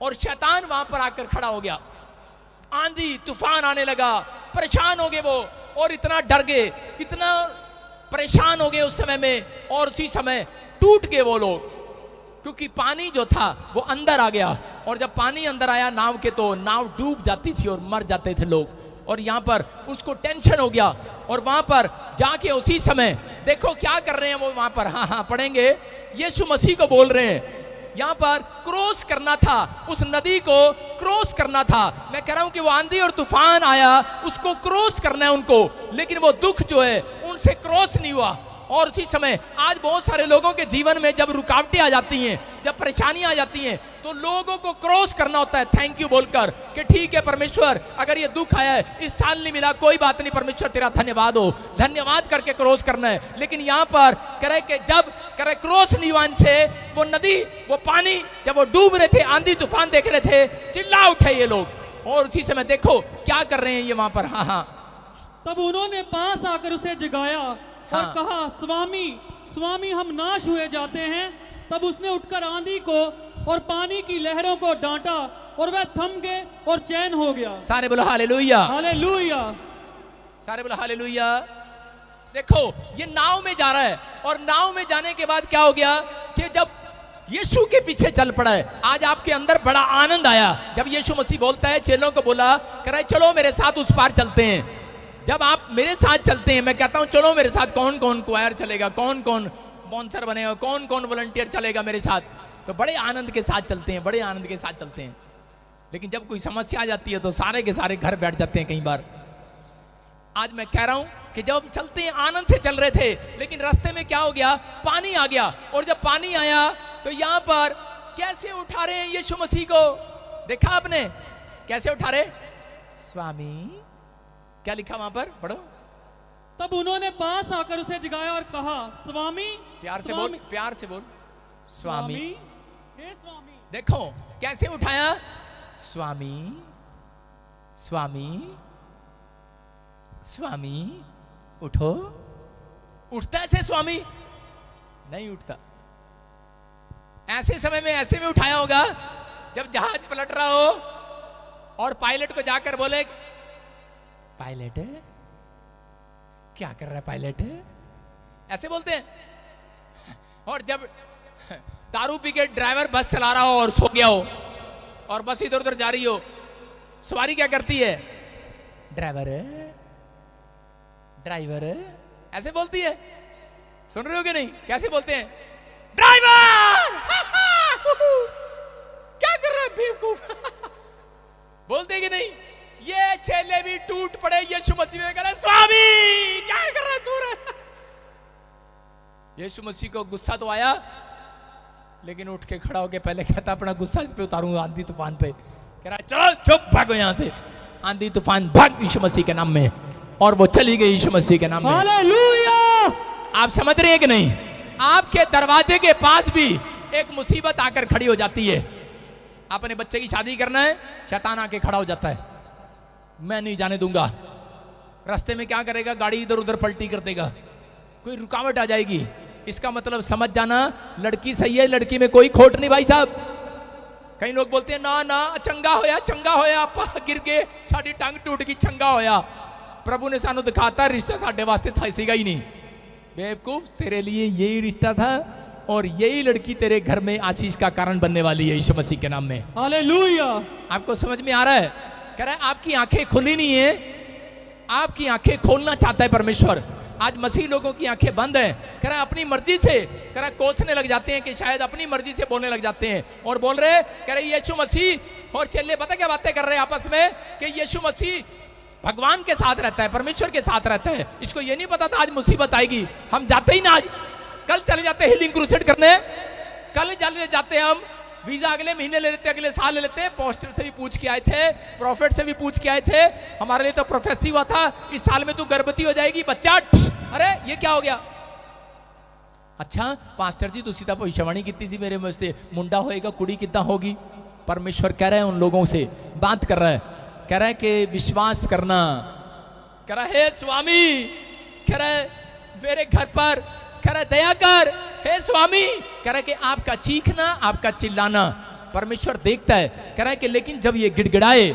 और शैतान वहां पर आकर खड़ा हो गया। आंधी तूफान आने लगा, परेशान हो गए वो और इतना डर गए, इतना परेशान हो गए उस समय में, और उसी समय टूट गए वो लोग, क्योंकि पानी जो था वो अंदर आ गया। और जब पानी अंदर आया नाव के, तो नाव डूब जाती थी और मर जाते थे लोग। और यहाँ पर उसको टेंशन हो गया और वहां पर जाके उसी समय देखो क्या कर रहे हैं वो वहां पर, हाँ पढ़ेंगे, यीशु मसीह को बोल रहे हैं यहाँ पर क्रॉस करना था, उस नदी को क्रॉस करना था। मैं कह रहा हूं कि वो आंधी और तूफान आया, उसको क्रॉस करना है उनको, लेकिन वो दुख जो है उनसे क्रॉस नहीं हुआ। और उसी समय आज बहुत सारे लोगों के जीवन में जब रुकावटें आ जाती हैं, जब परेशानियां आ जाती हैं, तो लोगों को क्रॉस करना होता है थैंक यू बोलकर कि ठीक है परमेश्वर, अगर ये दुख आया है, इस साल नहीं मिला, कोई बात नहीं परमेश्वर तेरा धन्यवाद हो, धन्यवाद करके क्रॉस करना है। लेकिन यहाँ पर करे कि जब करे क्रॉस नहीं हुआ से, वो नदी वो पानी जब वो डूब रहे थे, आंधी तूफान देख रहे थे, चिल्ला उठे ये लोग। और उसी समय देखो क्या कर रहे हैं ये वहां पर, हाँ। तब उन्होंने पास आकर उसे जगाया और कहा, स्वामी स्वामी हम नाश हुए जाते हैं। तब उसने उठकर आंधी को और पानी की लहरों को डांटा और वह थम गए और चैन हो गया। सारे बोलो हालेलुया, हालेलुया, सारे बोलो हालेलुया। देखो ये नाव में जा रहा है और नाव में जाने के बाद क्या हो गया कि जब यीशु के पीछे चल पड़ा है, आज आपके अंदर बड़ा आनंद आया जब यीशु मसीह बोलता है, चेलों को बोला, कह रहा है चलो मेरे साथ उस पार चलते हैं। जब आप मेरे साथ चलते हैं, मैं कहता हूं चलो मेरे साथ, कौन कौन क्वायर चलेगा, कौन कौन स्पॉन्सर बनेगा, कौन कौन वॉलंटियर चलेगा मेरे साथ, तो बड़े आनंद के साथ चलते हैं, बड़े आनंद के साथ चलते हैं। लेकिन जब कोई समस्या आ जाती है तो सारे के सारे घर बैठ जाते हैं कई बार। आज मैं कह रहा हूं कि जब हम चलते हैं आनंद से चल रहे थे, लेकिन रास्ते में क्या हो गया, पानी आ गया। और जब पानी आया तो यहां पर कैसे उठा रहे हैं यीशु मसीह को, देखा आपने कैसे उठा रहे, स्वामी। क्या लिखा वहां पर, पढ़ो। तब उन्होंने पास आकर उसे जगाया और कहा, स्वामी। प्यार से बोल, प्यार से बोल, स्वामी। हे स्वामी। देखो कैसे उठाया, स्वामी स्वामी स्वामी। उठो। उठता ऐसे स्वामी? नहीं उठता। ऐसे समय में ऐसे में उठाया होगा जब जहाज पलट रहा हो और पायलट को जाकर बोले, पायलट क्या कर रहा है पायलट, ऐसे बोलते हैं। और जब दारू पी के ड्राइवर बस चला रहा हो और सो गया हो और बस इधर उधर जा रही हो, सवारी क्या करती है, ड्राइवर ड्राइवर ऐसे बोलती है। सुन रहे हो कि नहीं, कैसे बोलते हैं, ड्राइवर क्या कर रहा है बेवकूफ बोलते कि नहीं। ये चेले भी टूट पड़े यीशु मसीह में, कह रहे स्वामी क्या कर रहा है, सो रहा है। यीशु मसीह को गुस्सा तो आया, लेकिन उठ के खड़ा होके पहले कहता अपना गुस्सा इस पे उतारूंगा आंधी तूफान पे। कह रहा चलो चुप भागो यहां से, आंधी तूफान भाग यीशु मसीह के नाम में, और वो चली गई यीशु मसीह के नाम में। हालेलुया। आप समझ रहे हैं कि नहीं, आपके दरवाजे के पास भी एक मुसीबत आकर खड़ी हो जाती है। अपने बच्चे की शादी करना है, शैतान आके खड़ा हो जाता है, मैं नहीं जाने दूंगा। रास्ते में क्या करेगा, गाड़ी इधर उधर पलटी कर देगा, कोई रुकावट आ जाएगी। इसका मतलब समझ जाना, लड़की सही है, लड़की में कोई खोट नहीं भाई साहब। कई लोग बोलते हैं ना ना चंगा होया आपा गिर गए, साड़ी टंग टूट गई, चंगा होया। प्रभु ने सानू दिखाता रिश्ता साढ़े वास्ते था सीगा ही नहीं। बेवकूफ, तेरे लिए यही रिश्ता था और यही लड़की तेरे घर में आशीष का कारण बनने वाली है यीशु मसीह के नाम में। हालेलुया। आपको समझ में आ रहा है? कह रहा है आपकी आंखें खुली नहीं है, आपकी आंखें खोलना चाहता है परमेश्वर। आज मसीह लोगों की आंखें बंद हैं। कह रहा है अपनी मर्जी से, कह रहा कोसने लग जाते हैं कि शायद अपनी मर्जी से बोलने लग जाते हैं और बोल रहे, कह रहे यीशु मसीह और चेले पता क्या बातें कर रहे हैं आपस में कि यीशु मसीह भगवान के साथ रहता है, परमेश्वर के साथ रहता है। इसको ये नहीं पता था आज मुसीबत आएगी, हम जाते ही ना, आज कल चले जाते हीलिंग क्रूसेड करने, कल चले जाते हम, वीजा अगले महीने ले लेते, अगले साल ले लेते। पोस्टर से भी पूछ के आए थे, प्रॉफिट से भी पूछ के आए थे, हमारे लिए तो प्रोफेसी हुआ था इस साल में तू गर्भवती हो जाएगी बच्चा। अरे ये क्या हो गया? अच्छा पास्टर जी तुसी तो भविष्यवाणी की थी मेरे मुझसे, मुंडा होएगा कुड़ी कितना होगी। परमेश्वर कह रहे हैं उन लोगों से, बात कर रहा है, कह रहा है कि विश्वास करना। कह रहा है स्वामी, कह रहा है मेरे घर पर, कह रहा है दया कर हे स्वामी। कह रहा है कि आपका चीखना, आपका चिल्लाना परमेश्वर देखता है। कह रहा है कि लेकिन जब ये गिड़गिड़ाए,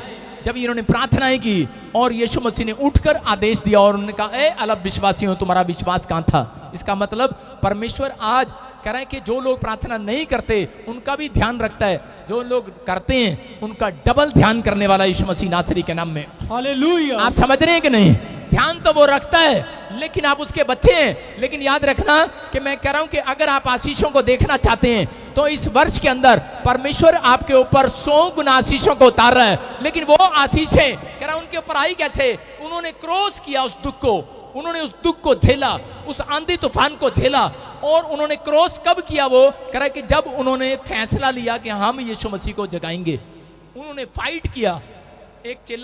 जब इन्होंने प्रार्थनाएं की और यीशु मसीह ने उठकर आदेश दिया और उन्होंने कहा ए अलब विश्वासियों तुम्हारा विश्वास कहां था। इसका मतलब परमेश्वर आज कह रहा है कि जो लोग प्रार्थना नहीं करते उनका भी ध्यान रखता है, जो लोग करते हैं उनका डबल ध्यान करने वाला यीशु मसीह नासरी के नाम में। हालेलुया। आप समझ रहे हैं कि नहीं? ध्यान तो वो रखता है लेकिन आप उसके बच्चे हैं। लेकिन याद रखना कि मैं कह रहा हूं कि अगर आप आशीषों को देखना चाहते हैं तो इस वर्ष के अंदर परमेश्वर आपके ऊपर 100 गुना आशीषों को उतार रहा है। लेकिन वो आशीषें कह रहा उनके ऊपर आई कैसे? उन्होंने क्रॉस किया उस दुख को, उन्होंने उस दुख को झेला, उस आंधी तूफान को झेला। और उन्होंने क्रॉस कब किया? वो कह रहा है कि जब उन्होंने फैसला लिया कि हम यीशु मसीह को जगाएंगे। उन्होंने फाइट किया। एक चेला